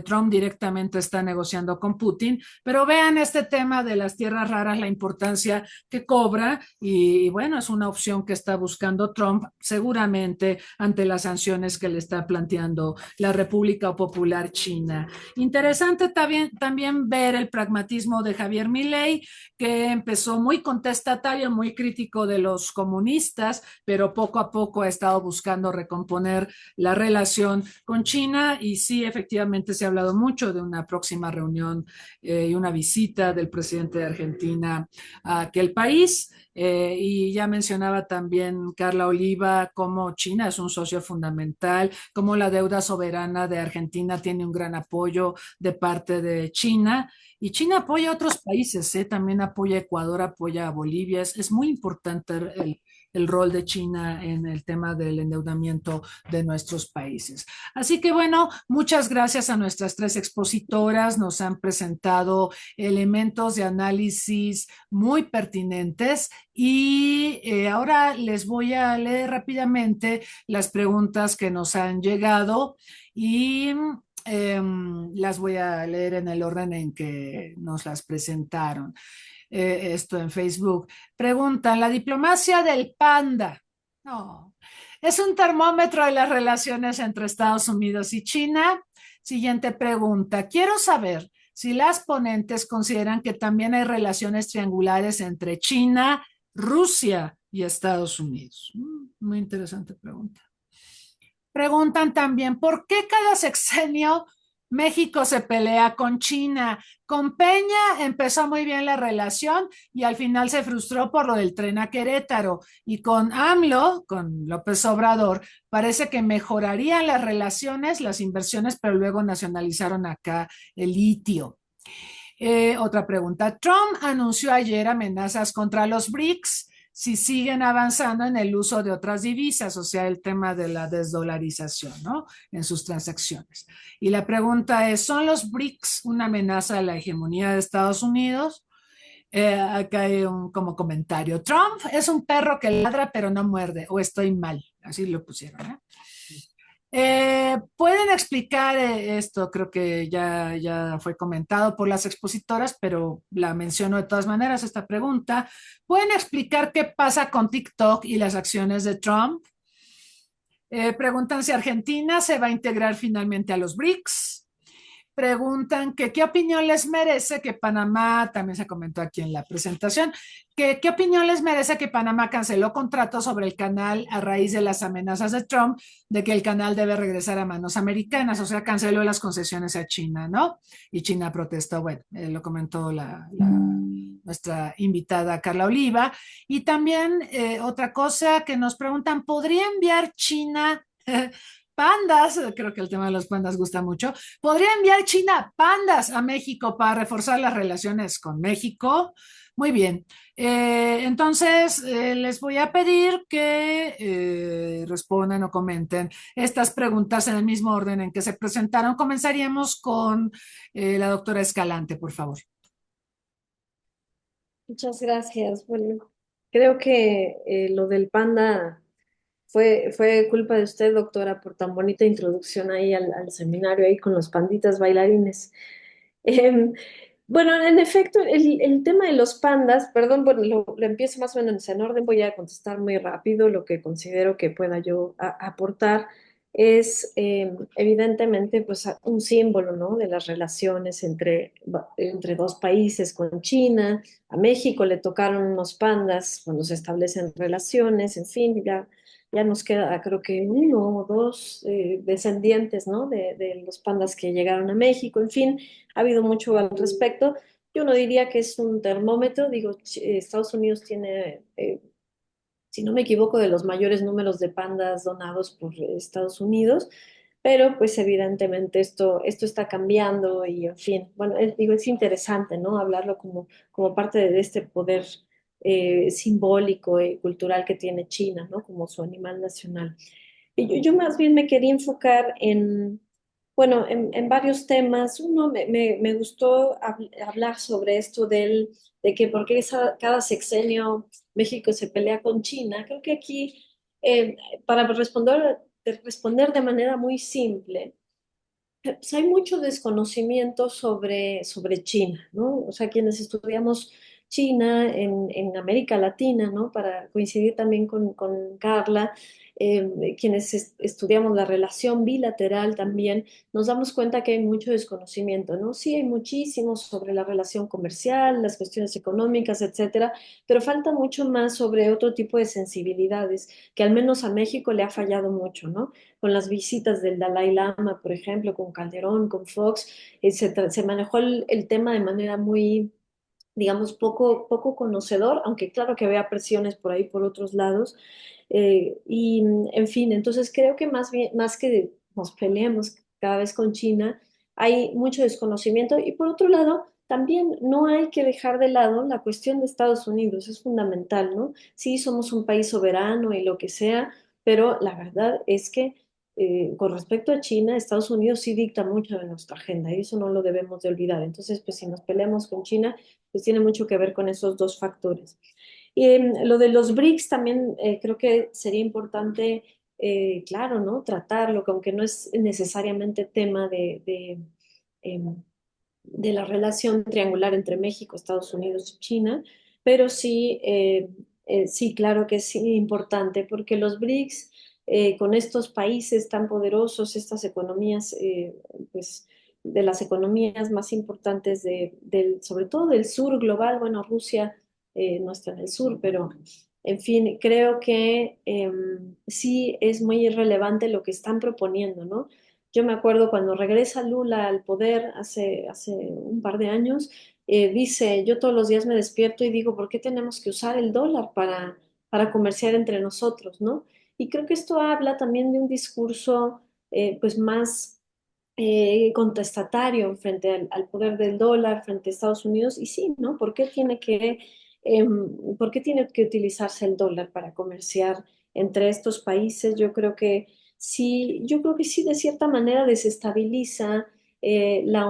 Trump directamente está negociando con Putin, pero vean este tema de las tierras raras, la importancia que cobra y bueno, es una opción que está buscando Trump seguramente ante las sanciones que le está planteando la República Popular China. Interesante también ver el pragmatismo de Javier Milei, que empezó muy contestatario, muy crítico de los comunistas, pero poco a poco ha estado buscando recomponer la relación con China y sí, efectivamente se ha hablado mucho de una próxima reunión y una visita del presidente de Argentina a aquel país. Y ya mencionaba también Carla Oliva cómo China es un socio fundamental, cómo la deuda soberana de Argentina tiene un gran apoyo de parte de China. Y China apoya a otros países, también apoya a Ecuador, apoya a Bolivia. Es muy importante el rol de China en el tema del endeudamiento de nuestros países. Así que bueno, muchas gracias a nuestras tres expositoras. Nos han presentado elementos de análisis muy pertinentes y ahora les voy a leer rápidamente las preguntas que nos han llegado y las voy a leer en el orden en que nos las presentaron. Esto en Facebook. Preguntan, ¿la diplomacia del panda? No. ¿Es un termómetro de las relaciones entre Estados Unidos y China? Siguiente pregunta. Quiero saber si las ponentes consideran que también hay relaciones triangulares entre China, Rusia y Estados Unidos. Muy interesante pregunta. Preguntan también, ¿por qué cada sexenio México se pelea con China? Con Peña empezó muy bien la relación y al final se frustró por lo del tren a Querétaro. Y con AMLO, con López Obrador, parece que mejorarían las relaciones, las inversiones, pero luego nacionalizaron acá el litio. Otra pregunta. Trump anunció ayer amenazas contra los BRICS si siguen avanzando en el uso de otras divisas, o sea, el tema de la desdolarización, ¿no? En sus transacciones. Y la pregunta es, ¿son los BRICS una amenaza a la hegemonía de Estados Unidos? Acá hay como comentario. Trump es un perro que ladra pero no muerde, o estoy mal. Así lo pusieron, ¿eh? ¿Pueden explicar esto? Creo que ya fue comentado por las expositoras, pero la menciono de todas maneras esta pregunta. ¿Pueden explicar qué pasa con TikTok y las acciones de Trump? Preguntan si Argentina se va a integrar finalmente a los BRICS. Preguntan que qué opinión les merece que Panamá, también se comentó aquí en la presentación, que qué opinión les merece que Panamá canceló contratos sobre el canal a raíz de las amenazas de Trump de que el canal debe regresar a manos americanas, o sea, canceló las concesiones a China, ¿no? Y China protestó, bueno, lo comentó nuestra invitada Carla Oliva. Y también otra cosa que nos preguntan, ¿podría enviar China pandas, creo que el tema de los pandas gusta mucho. ¿Podría enviar China pandas a México para reforzar las relaciones con México? Muy bien. Entonces, les voy a pedir que respondan o comenten estas preguntas en el mismo orden en que se presentaron. Comenzaríamos con la doctora Escalante, por favor. Muchas gracias. Bueno, creo que lo del panda fue culpa de usted, doctora, por tan bonita introducción ahí al seminario, ahí con los panditas bailarines. Em, bueno, en efecto, el tema de los pandas, perdón, bueno, lo empiezo más o menos en orden, voy a contestar muy rápido lo que considero que pueda yo aportar. Es evidentemente pues un símbolo, ¿no? De las relaciones entre dos países con China. A México le tocaron unos pandas cuando se establecen relaciones, en fin, ya nos queda creo que uno o dos descendientes, ¿no? De los pandas que llegaron a México, en fin, ha habido mucho al respecto. Yo no diría que es un termómetro, digo, Estados Unidos tiene, si no me equivoco, de los mayores números de pandas donados por Estados Unidos, pero pues evidentemente esto está cambiando y en fin, bueno, digo, es interesante, ¿no? Hablarlo como parte de este poder simbólico y cultural que tiene China, ¿no? Como su animal nacional. Y yo más bien me quería enfocar bueno, en varios temas. Uno, me gustó hablar sobre esto de que por qué cada sexenio México se pelea con China. Creo que aquí, para responder de manera muy simple, pues hay mucho desconocimiento sobre China, ¿no? O sea, quienes estudiamos China en América Latina, ¿no? Para coincidir también con Carla, quienes estudiamos la relación bilateral también, nos damos cuenta que hay mucho desconocimiento, ¿no? Sí, hay muchísimo sobre la relación comercial, las cuestiones económicas, etcétera, pero falta mucho más sobre otro tipo de sensibilidades que al menos a México le ha fallado mucho, ¿no? Con las visitas del Dalai Lama, por ejemplo, con Calderón, con Fox, se manejó el tema de manera muy, digamos, poco conocedor, aunque claro que había presiones por ahí por otros lados. En fin, entonces creo que más bien, más que nos peleemos cada vez con China, hay mucho desconocimiento y por otro lado, también no hay que dejar de lado la cuestión de Estados Unidos, es fundamental, ¿no? Sí, somos un país soberano y lo que sea, pero la verdad es que con respecto a China, Estados Unidos sí dicta mucho de nuestra agenda y eso no lo debemos de olvidar. Entonces, pues si nos peleamos con China, pues tiene mucho que ver con esos dos factores. Y lo de los BRICS también creo que sería importante, claro, ¿no? Tratarlo, que aunque no es necesariamente tema em, de la relación triangular entre México, Estados Unidos y China, pero sí, sí, claro que es importante, porque los BRICS, con estos países tan poderosos, estas economías, pues de las economías más importantes sobre todo del sur global, bueno, Rusia no está en el sur, pero en fin, creo que sí es muy irrelevante lo que están proponiendo, ¿no? Yo me acuerdo cuando regresa Lula al poder hace un par de años, dice, yo todos los días me despierto y digo, ¿por qué tenemos que usar el dólar para comerciar entre nosotros, ¿no? Y creo que esto habla también de un discurso pues más contestatario frente al poder del dólar, frente a Estados Unidos. Y sí, ¿no? ¿Por qué tiene que utilizarse el dólar para comerciar entre estos países? Yo creo que sí, de cierta manera desestabiliza la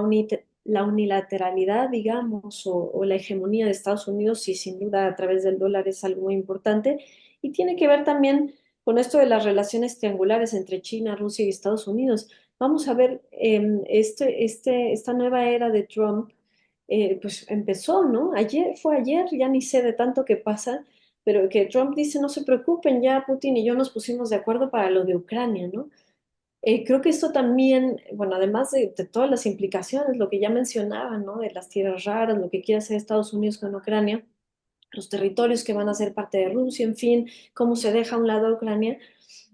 unilateralidad, digamos, o la hegemonía de Estados Unidos, y sin duda a través del dólar es algo muy importante. Y tiene que ver también con esto de las relaciones triangulares entre China, Rusia y Estados Unidos. Vamos a ver, esta nueva era de Trump, pues empezó, ¿no? Fue ayer, ya ni sé de tanto que pasa, pero que Trump dice, no se preocupen, ya Putin y yo nos pusimos de acuerdo para lo de Ucrania, ¿no? Creo que esto también, bueno, además de todas las implicaciones, lo que ya mencionaba, ¿no? De las tierras raras, lo que quiere hacer Estados Unidos con Ucrania, los territorios que van a ser parte de Rusia, en fin, cómo se deja a un lado a Ucrania,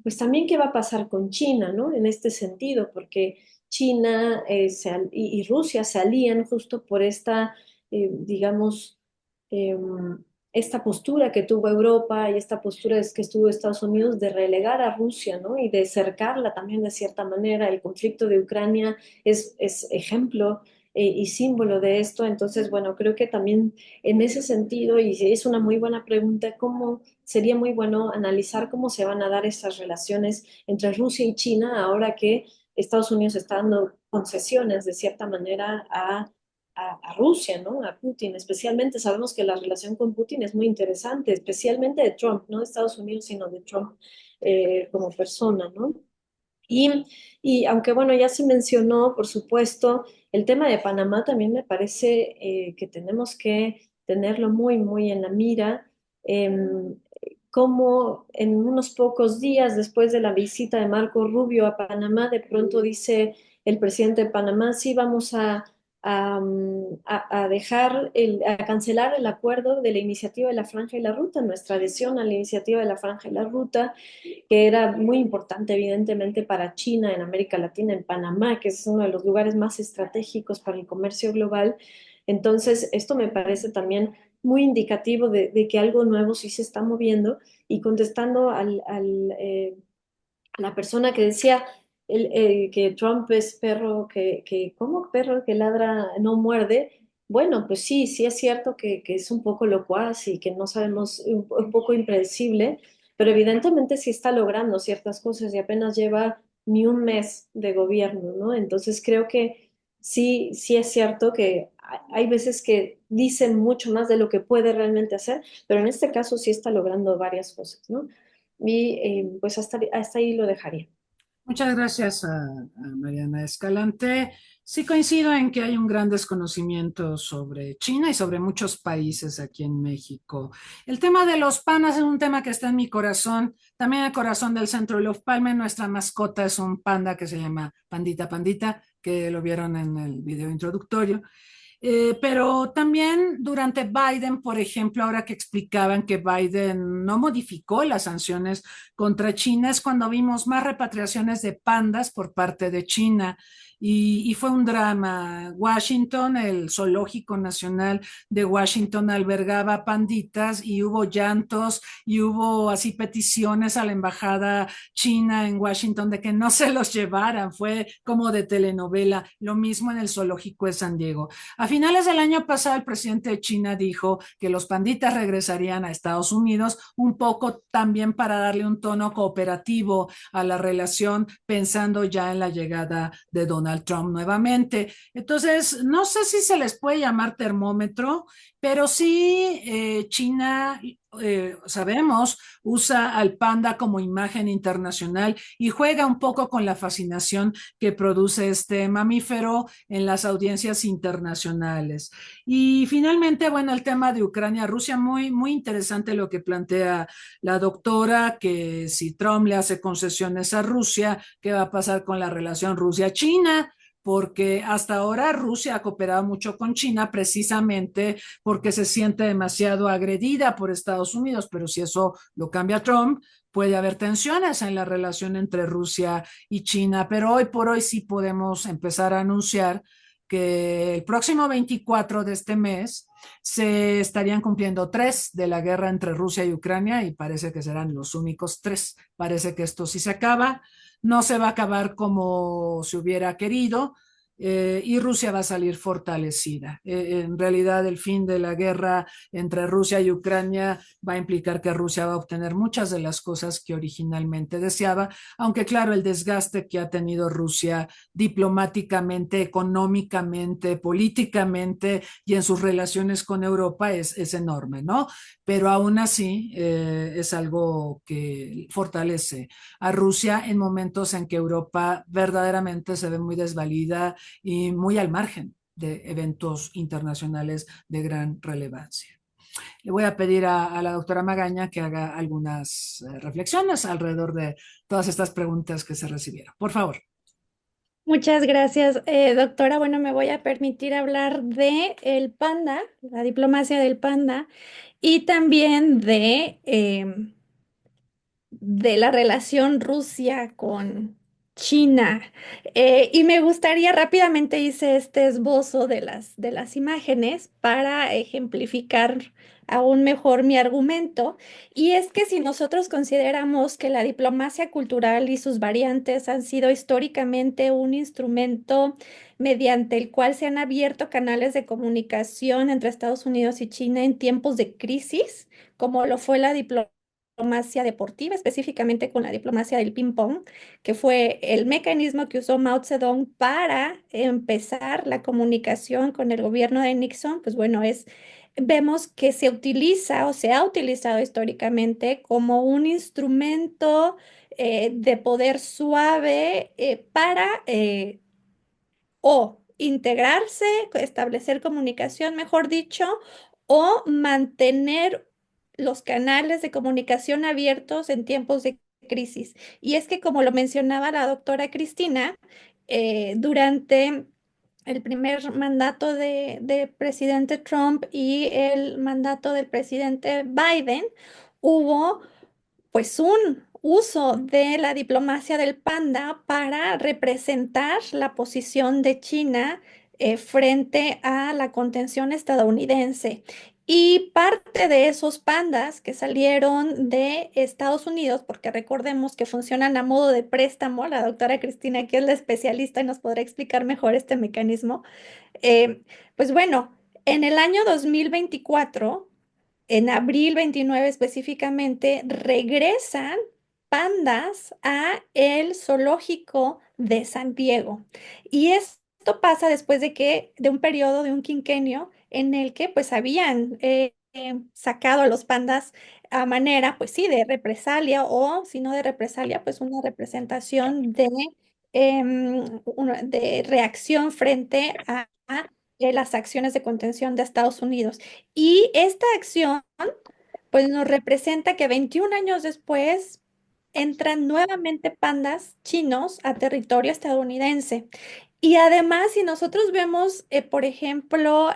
pues también qué va a pasar con China, ¿no? En este sentido, porque China y Rusia se alían justo por esta, digamos, esta postura que tuvo Europa y esta postura que estuvo Estados Unidos de relegar a Rusia, ¿no? Y de cercarla también de cierta manera. El conflicto de Ucrania es ejemplo y símbolo de esto. Entonces, bueno, creo que también en ese sentido, y es una muy buena pregunta, cómo sería muy bueno analizar cómo se van a dar estas relaciones entre Rusia y China ahora que Estados Unidos está dando concesiones de cierta manera a Rusia, ¿no? A Putin, especialmente sabemos que la relación con Putin es muy interesante, especialmente de Trump, no de Estados Unidos, sino de Trump como persona, ¿no? Y, y aunque bueno, ya se mencionó, por supuesto, el tema de Panamá también me parece que tenemos que tenerlo muy, muy en la mira. Como en unos pocos días después de la visita de Marco Rubio a Panamá, de pronto dice el presidente de Panamá, sí, vamos a dejar, a cancelar el acuerdo de la iniciativa de la Franja y la Ruta, nuestra adhesión a la iniciativa de la Franja y la Ruta, que era muy importante evidentemente para China en América Latina, en Panamá, que es uno de los lugares más estratégicos para el comercio global. Entonces, esto me parece también muy indicativo de que algo nuevo sí se está moviendo. Y contestando a la persona que decía que Trump es perro ¿cómo perro que ladra no muerde? Bueno, pues sí, sí es cierto que es un poco locuaz y que no sabemos, un poco impredecible, pero evidentemente sí está logrando ciertas cosas y apenas lleva ni un mes de gobierno, ¿no? Entonces creo que sí, sí es cierto que hay veces que dicen mucho más de lo que puede realmente hacer, pero en este caso sí está logrando varias cosas, ¿no? Y pues hasta ahí lo dejaría. Muchas gracias a Mariana Escalante. Sí coincido en que hay un gran desconocimiento sobre China y sobre muchos países aquí en México. El tema de los pandas es un tema que está en mi corazón, también el corazón del Centro Love Palme. Nuestra mascota es un panda que se llama Pandita Pandita, que lo vieron en el video introductorio. Pero también durante Biden, por ejemplo, ahora que explicaban que Biden no modificó las sanciones contra China, es cuando vimos más repatriaciones de pandas por parte de China. Y fue un drama. Washington, el Zoológico Nacional de Washington albergaba panditas y hubo llantos y hubo así peticiones a la embajada china en Washington de que no se los llevaran. Fue como de telenovela. Lo mismo en el Zoológico de San Diego. A finales del año pasado, el presidente de China dijo que los panditas regresarían a Estados Unidos, un poco también para darle un tono cooperativo a la relación, pensando ya en la llegada de Donald Trump nuevamente. Entonces, no sé si se les puede llamar termómetro, pero sí China, sabemos, usa al panda como imagen internacional y juega un poco con la fascinación que produce este mamífero en las audiencias internacionales. Y finalmente, bueno, el tema de Ucrania-Rusia, muy, muy interesante lo que plantea la doctora, que si Trump le hace concesiones a Rusia, ¿qué va a pasar con la relación Rusia-China? Porque hasta ahora Rusia ha cooperado mucho con China precisamente porque se siente demasiado agredida por Estados Unidos, pero si eso lo cambia Trump, puede haber tensiones en la relación entre Rusia y China, pero hoy por hoy sí podemos empezar a anunciar que el próximo 24 de este mes se estarían cumpliendo 3 de la guerra entre Rusia y Ucrania y parece que serán los únicos 3. Parece que esto sí se acaba, no se va a acabar como se hubiera querido, y Rusia va a salir fortalecida. En realidad, el fin de la guerra entre Rusia y Ucrania va a implicar que Rusia va a obtener muchas de las cosas que originalmente deseaba, aunque claro, el desgaste que ha tenido Rusia diplomáticamente, económicamente, políticamente y en sus relaciones con Europa es enorme, ¿no? Pero aún así es algo que fortalece a Rusia en momentos en que Europa verdaderamente se ve muy desvalida y muy al margen de eventos internacionales de gran relevancia. Le voy a pedir a la doctora Magaña que haga algunas reflexiones alrededor de todas estas preguntas que se recibieron. Por favor. Muchas gracias, doctora. Bueno, me voy a permitir hablar de el panda, la diplomacia del panda, y también de la relación Rusia con China. Y me gustaría, rápidamente hice este esbozo de las imágenes para ejemplificar aún mejor mi argumento. Y es que si nosotros consideramos que la diplomacia cultural y sus variantes han sido históricamente un instrumento mediante el cual se han abierto canales de comunicación entre Estados Unidos y China en tiempos de crisis, como lo fue la diplomacia deportiva, específicamente con la diplomacia del ping-pong, que fue el mecanismo que usó Mao Zedong para empezar la comunicación con el gobierno de Nixon, pues bueno, vemos que se utiliza o se ha utilizado históricamente como un instrumento de poder suave para o integrarse, establecer comunicación, mejor dicho, o mantener los canales de comunicación abiertos en tiempos de crisis. Y es que, como lo mencionaba la doctora Cristina, durante el primer mandato de presidente Trump y el mandato del presidente Biden, hubo pues un uso de la diplomacia del panda para representar la posición de China frente a la contención estadounidense. Y parte de esos pandas que salieron de Estados Unidos, porque recordemos que funcionan a modo de préstamo, la doctora Cristina, que es la especialista y nos podrá explicar mejor este mecanismo, pues bueno, en el año 2024 en abril 29 específicamente, regresan pandas a el zoológico de San Diego. Y esto pasa después de un periodo de un quinquenio en el que pues habían sacado a los pandas a manera, pues sí, de represalia o si no de represalia, pues una representación de reacción frente a las acciones de contención de Estados Unidos. Y esta acción, pues nos representa que 21 años después entran nuevamente pandas chinos a territorio estadounidense. Y además, si nosotros vemos, por ejemplo,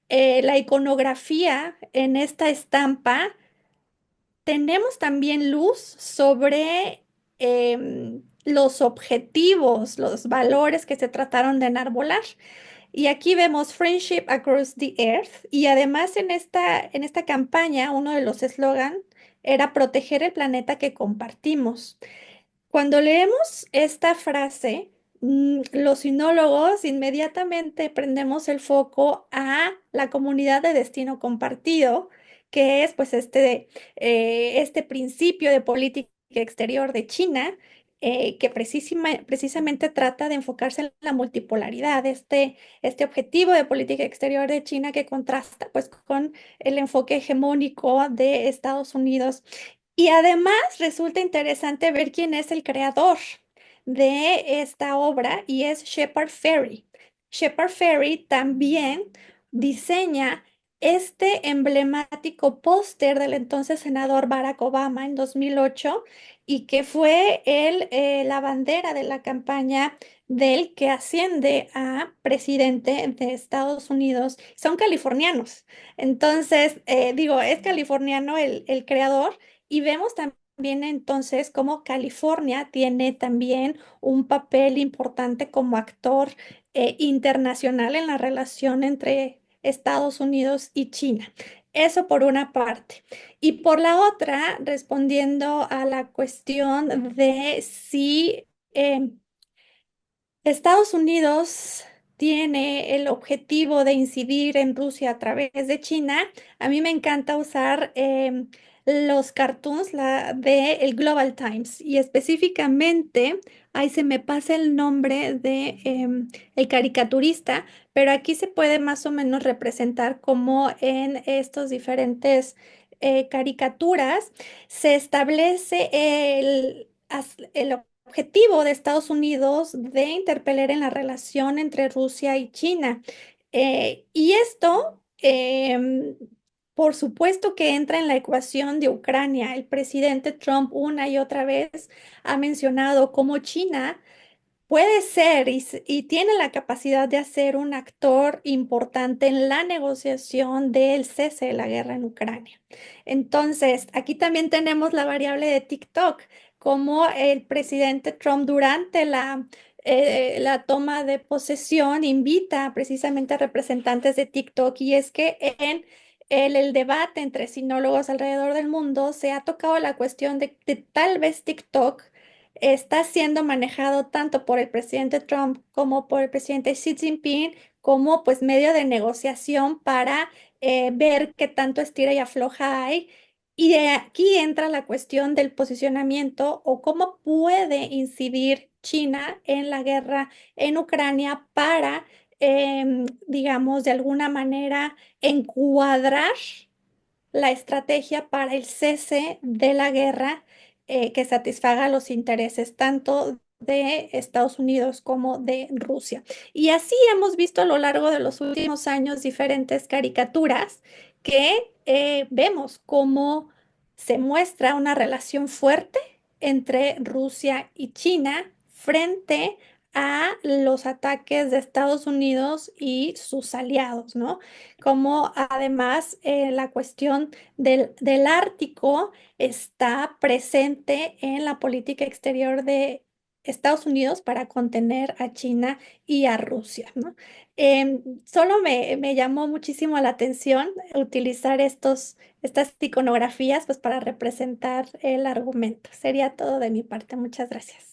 la iconografía en esta estampa, tenemos también luz sobre los objetivos, los valores que se trataron de enarbolar. Y aquí vemos Friendship Across the Earth. Y además en esta campaña, uno de los eslogan era proteger el planeta que compartimos. Cuando leemos esta frase, los sinólogos inmediatamente prendemos el foco a la comunidad de destino compartido, que es pues este principio de política exterior de China, que precisamente trata de enfocarse en la multipolaridad, este objetivo de política exterior de China que contrasta pues con el enfoque hegemónico de Estados Unidos. Y además resulta interesante ver quién es el creador de esta obra y es Shepard Fairey. Shepard Fairey también diseña este emblemático póster del entonces senador Barack Obama en 2008 y que fue la bandera de la campaña del que asciende a presidente de Estados Unidos. Son californianos. Entonces, digo, es californiano el creador y vemos también entonces cómo California tiene también un papel importante como actor internacional en la relación entre Estados Unidos y China. Eso por una parte. Y por la otra, respondiendo a la cuestión de si Estados Unidos tiene el objetivo de incidir en Rusia a través de China. A mí me encanta usar los cartoons de el Global Times y específicamente, ahí se me pasa el nombre de el caricaturista, pero aquí se puede más o menos representar como en estos diferentes caricaturas se establece el objetivo de Estados Unidos de interpelar en la relación entre Rusia y China. Y esto, por supuesto que entra en la ecuación de Ucrania. El presidente Trump una y otra vez ha mencionado cómo China puede ser y tiene la capacidad de ser un actor importante en la negociación del cese de la guerra en Ucrania. Entonces, aquí también tenemos la variable de TikTok, como el presidente Trump durante la toma de posesión invita precisamente a representantes de TikTok y es que en el debate entre sinólogos alrededor del mundo se ha tocado la cuestión de tal vez TikTok está siendo manejado tanto por el presidente Trump como por el presidente Xi Jinping como pues medio de negociación para ver qué tanto estira y afloja hay. Y de aquí entra la cuestión del posicionamiento o cómo puede incidir China en la guerra en Ucrania para, digamos, de alguna manera encuadrar la estrategia para el cese de la guerra que satisfaga los intereses tanto de Estados Unidos como de Rusia. Y así hemos visto a lo largo de los últimos años diferentes caricaturas que vemos cómo se muestra una relación fuerte entre Rusia y China frente a los ataques de Estados Unidos y sus aliados, ¿no? Como además la cuestión del Ártico está presente en la política exterior de Estados Unidos para contener a China y a Rusia, ¿no? Solo me llamó muchísimo la atención utilizar estas iconografías pues, para representar el argumento. Sería todo de mi parte. Muchas gracias.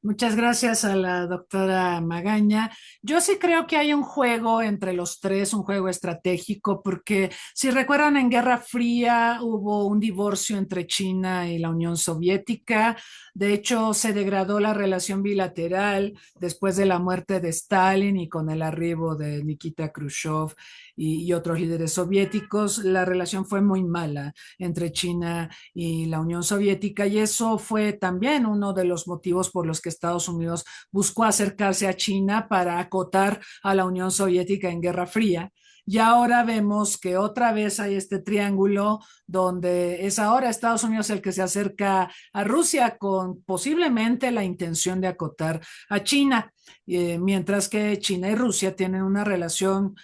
Muchas gracias a la doctora Magaña. Yo sí creo que hay un juego entre los tres, un juego estratégico, porque si recuerdan, en Guerra Fría hubo un divorcio entre China y la Unión Soviética. De hecho, se degradó la relación bilateral después de la muerte de Stalin y con el arribo de Nikita Khrushchev y otros líderes soviéticos. La relación fue muy mala entre China y la Unión Soviética, y eso fue también uno de los motivos por los que Estados Unidos buscó acercarse a China para acotar a la Unión Soviética en Guerra Fría. Y ahora vemos que otra vez hay este triángulo donde es ahora Estados Unidos el que se acerca a Rusia con posiblemente la intención de acotar a China, mientras que China y Rusia tienen una relación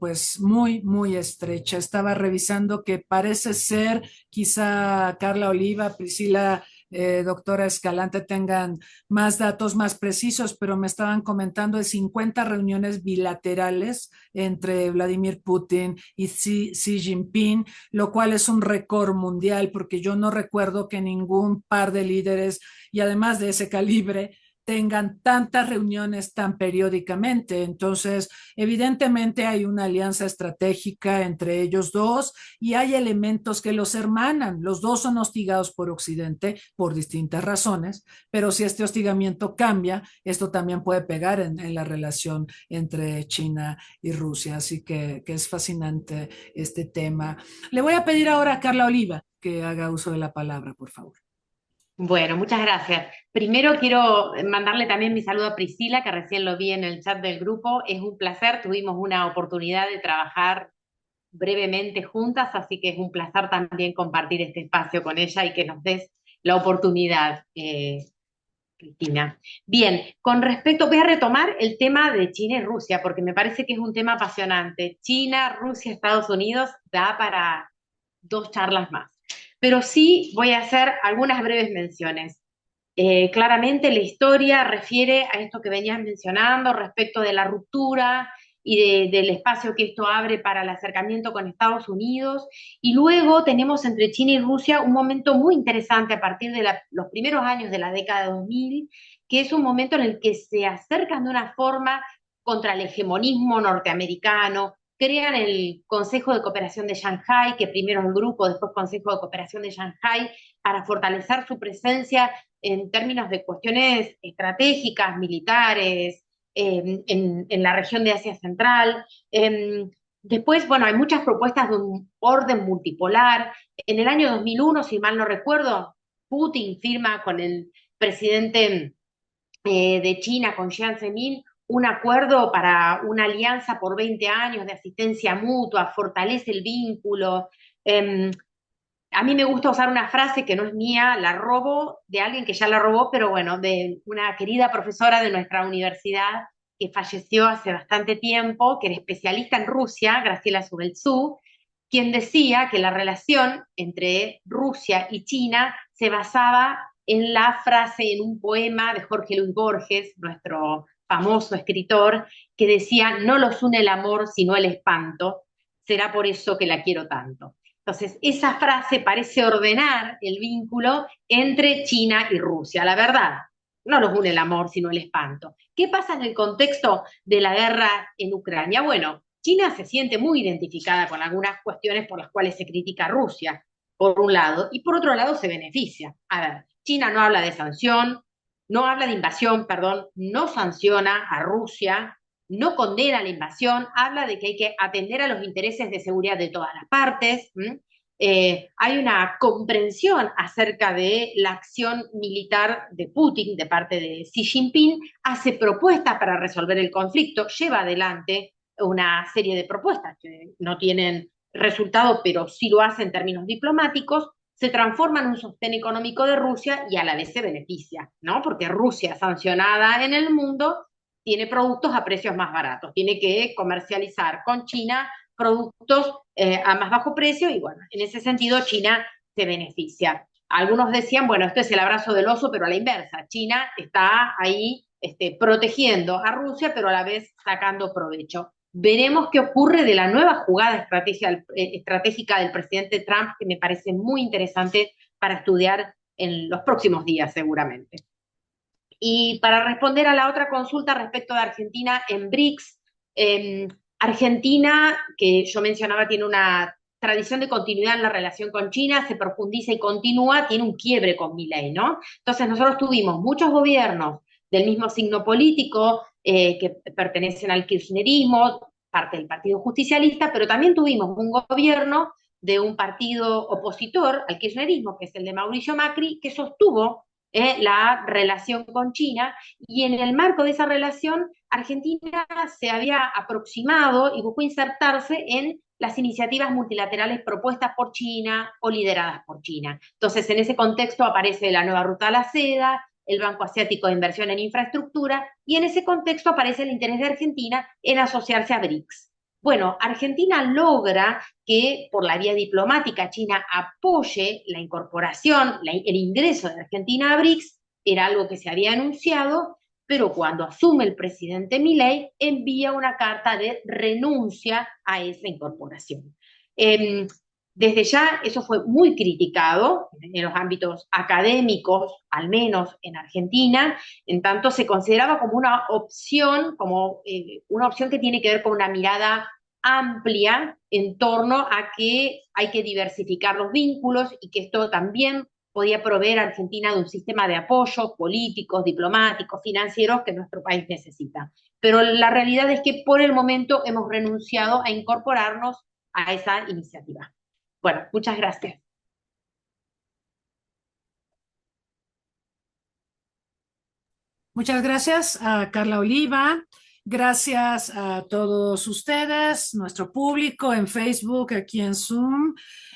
pues muy estrecha. Estaba revisando que parece ser, quizá Carla Oliva, Priscila, doctora Escalante tengan más datos más precisos, pero me estaban comentando de 50 reuniones bilaterales entre Vladimir Putin y Xi Jinping, lo cual es un récord mundial, porque yo no recuerdo que ningún par de líderes, y además de ese calibre, tengan tantas reuniones tan periódicamente. Entonces, evidentemente hay una alianza estratégica entre ellos dos y hay elementos que los hermanan. Los dos son hostigados por Occidente por distintas razones, pero si este hostigamiento cambia, esto también puede pegar en la relación entre China y Rusia. Así que es fascinante este tema. Le voy a pedir ahora a Carla Oliva que haga uso de la palabra, por favor. Bueno, muchas gracias. Primero quiero mandarle también mi saludo a Priscila, que recién lo vi en el chat del grupo. Es un placer, tuvimos una oportunidad de trabajar brevemente juntas, así que es un placer también compartir este espacio con ella y que nos des la oportunidad, Cristina. Bien, con respecto, voy a retomar el tema de China y Rusia, porque me parece que es un tema apasionante. China, Rusia, Estados Unidos, da para 2 charlas más. Pero sí voy a hacer algunas breves menciones. Claramente la historia refiere a esto que venías mencionando respecto de la ruptura y del espacio que esto abre para el acercamiento con Estados Unidos. Y luego tenemos entre China y Rusia un momento muy interesante a partir de los primeros años de la década de 2000, que es un momento en el que se acercan de una forma contra el hegemonismo norteamericano, crean el Consejo de Cooperación de Shanghái, que primero es el grupo, después Consejo de Cooperación de Shanghái, para fortalecer su presencia en términos de cuestiones estratégicas, militares, en la región de Asia Central. Después, bueno, hay muchas propuestas de un orden multipolar. En el año 2001, si mal no recuerdo, Putin firma con el presidente de China, con Jiang Zemin, un acuerdo para una alianza por 20 años de asistencia mutua, fortalece el vínculo. A mí me gusta usar una frase que no es mía, la robo de alguien que ya la robó, pero bueno, de una querida profesora de nuestra universidad que falleció hace bastante tiempo, que era especialista en Rusia, Graciela Subeltsú, quien decía que la relación entre Rusia y China se basaba en la frase, en un poema de Jorge Luis Borges, nuestro famoso escritor, que decía: no los une el amor, sino el espanto. será por eso que la quiero tanto. Entonces, esa frase parece ordenar el vínculo entre China y Rusia. La verdad, no los une el amor, sino el espanto. ¿Qué pasa en el contexto de la guerra en Ucrania? Bueno, China se siente muy identificada con algunas cuestiones por las cuales se critica a Rusia, por un lado, y por otro lado se beneficia. A ver, China no habla de sanción, no habla de invasión, perdón, no sanciona a Rusia, no condena la invasión, habla de que hay que atender a los intereses de seguridad de todas las partes. Hay una comprensión acerca de la acción militar de Putin de parte de Xi Jinping, hace propuestas para resolver el conflicto, lleva adelante una serie de propuestas que no tienen resultado, pero sí lo hace en términos diplomáticos, se transforma en un sostén económico de Rusia y a la vez se beneficia, ¿no? Porque Rusia, sancionada en el mundo, tiene productos a precios más baratos, tiene que comercializar con China productos a más bajo precio y bueno, en ese sentido China se beneficia. Algunos decían, bueno, esto es el abrazo del oso, pero a la inversa. China está ahí protegiendo a Rusia, pero a la vez sacando provecho. Veremos qué ocurre de la nueva jugada estratégica del presidente Trump, que me parece muy interesante para estudiar en los próximos días seguramente. Y para responder a la otra consulta respecto de Argentina en BRICS, Argentina, que yo mencionaba, tiene una tradición de continuidad en la relación con China, se profundiza y continúa, tiene un quiebre con Milei, ¿no? Entonces nosotros tuvimos muchos gobiernos del mismo signo político, que pertenecen al kirchnerismo, parte del Partido Justicialista, pero también tuvimos un gobierno de un partido opositor al kirchnerismo, que es el de Mauricio Macri, que sostuvo la relación con China, y en el marco de esa relación, Argentina se había aproximado y buscó insertarse en las iniciativas multilaterales propuestas por China o lideradas por China. Entonces, en ese contexto aparece la nueva ruta a la seda, el Banco Asiático de Inversión en Infraestructura, y en ese contexto aparece el interés de Argentina en asociarse a BRICS. Bueno, Argentina logra que por la vía diplomática China apoye la incorporación, el ingreso de Argentina a BRICS, era algo que se había anunciado, pero cuando asume el presidente Milei envía una carta de renuncia a esa incorporación. Desde ya eso fue muy criticado en los ámbitos académicos, al menos en Argentina, en tanto se consideraba como una opción que tiene que ver con una mirada amplia en torno a que hay que diversificar los vínculos y que esto también podía proveer a Argentina de un sistema de apoyos políticos, diplomáticos, financieros que nuestro país necesita. Pero la realidad es que por el momento hemos renunciado a incorporarnos a esa iniciativa. Bueno, muchas gracias. Muchas gracias a Carla Oliva. Gracias a todos ustedes, nuestro público en Facebook, aquí en Zoom.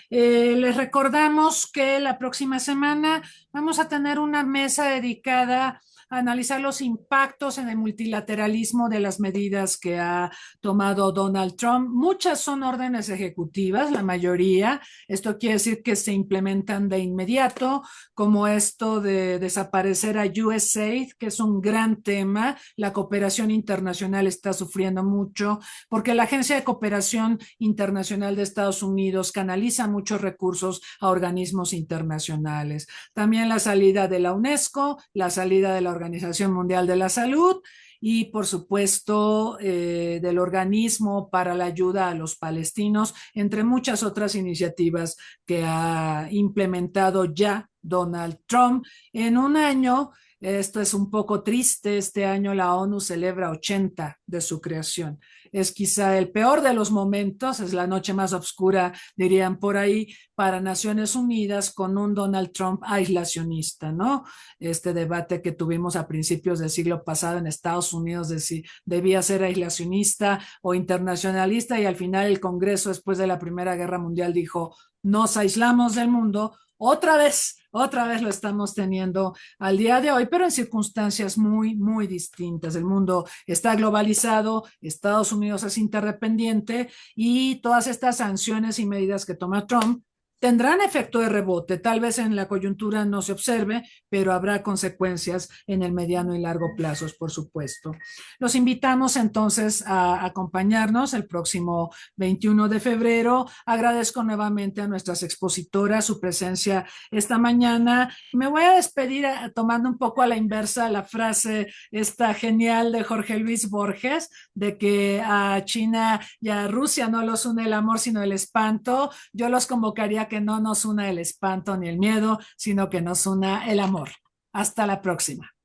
Les recordamos que la próxima semana vamos a tener una mesa dedicada a analizar los impactos en el multilateralismo de las medidas que ha tomado Donald Trump. Muchas son órdenes ejecutivas, la mayoría. Esto quiere decir que se implementan de inmediato, como esto de desaparecer a USAID, que es un gran tema. La cooperación internacional está sufriendo mucho porque la Agencia de Cooperación Internacional de Estados Unidos canaliza muchos recursos a organismos internacionales. También la salida de la UNESCO, la salida de la Organización Mundial de la Salud y, por supuesto, del Organismo para la Ayuda a los Palestinos, entre muchas otras iniciativas que ha implementado ya Donald Trump en un año. Esto es un poco triste. Este año la ONU celebra 80 de su creación. Es quizá el peor de los momentos, es la noche más oscura, dirían por ahí, para Naciones Unidas, con un Donald Trump aislacionista, ¿no? Este debate que tuvimos a principios del siglo pasado en Estados Unidos de si debía ser aislacionista o internacionalista, y al final el Congreso, después de la Primera Guerra Mundial, dijo: nos aislamos del mundo. Otra vez lo estamos teniendo al día de hoy, pero en circunstancias muy, muy distintas. El mundo está globalizado, Estados Unidos es interdependiente y todas estas sanciones y medidas que toma Trump tendrán efecto de rebote. Tal vez en la coyuntura no se observe, pero habrá consecuencias en el mediano y largo plazos, por supuesto. Los invitamos entonces a acompañarnos el próximo 21 de febrero. Agradezco nuevamente a nuestras expositoras su presencia esta mañana. Me voy a despedir tomando un poco a la inversa la frase esta genial de Jorge Luis Borges, de que a China y a Rusia no los une el amor, sino el espanto. Yo los convocaría que no nos una el espanto ni el miedo, sino que nos una el amor. Hasta la próxima.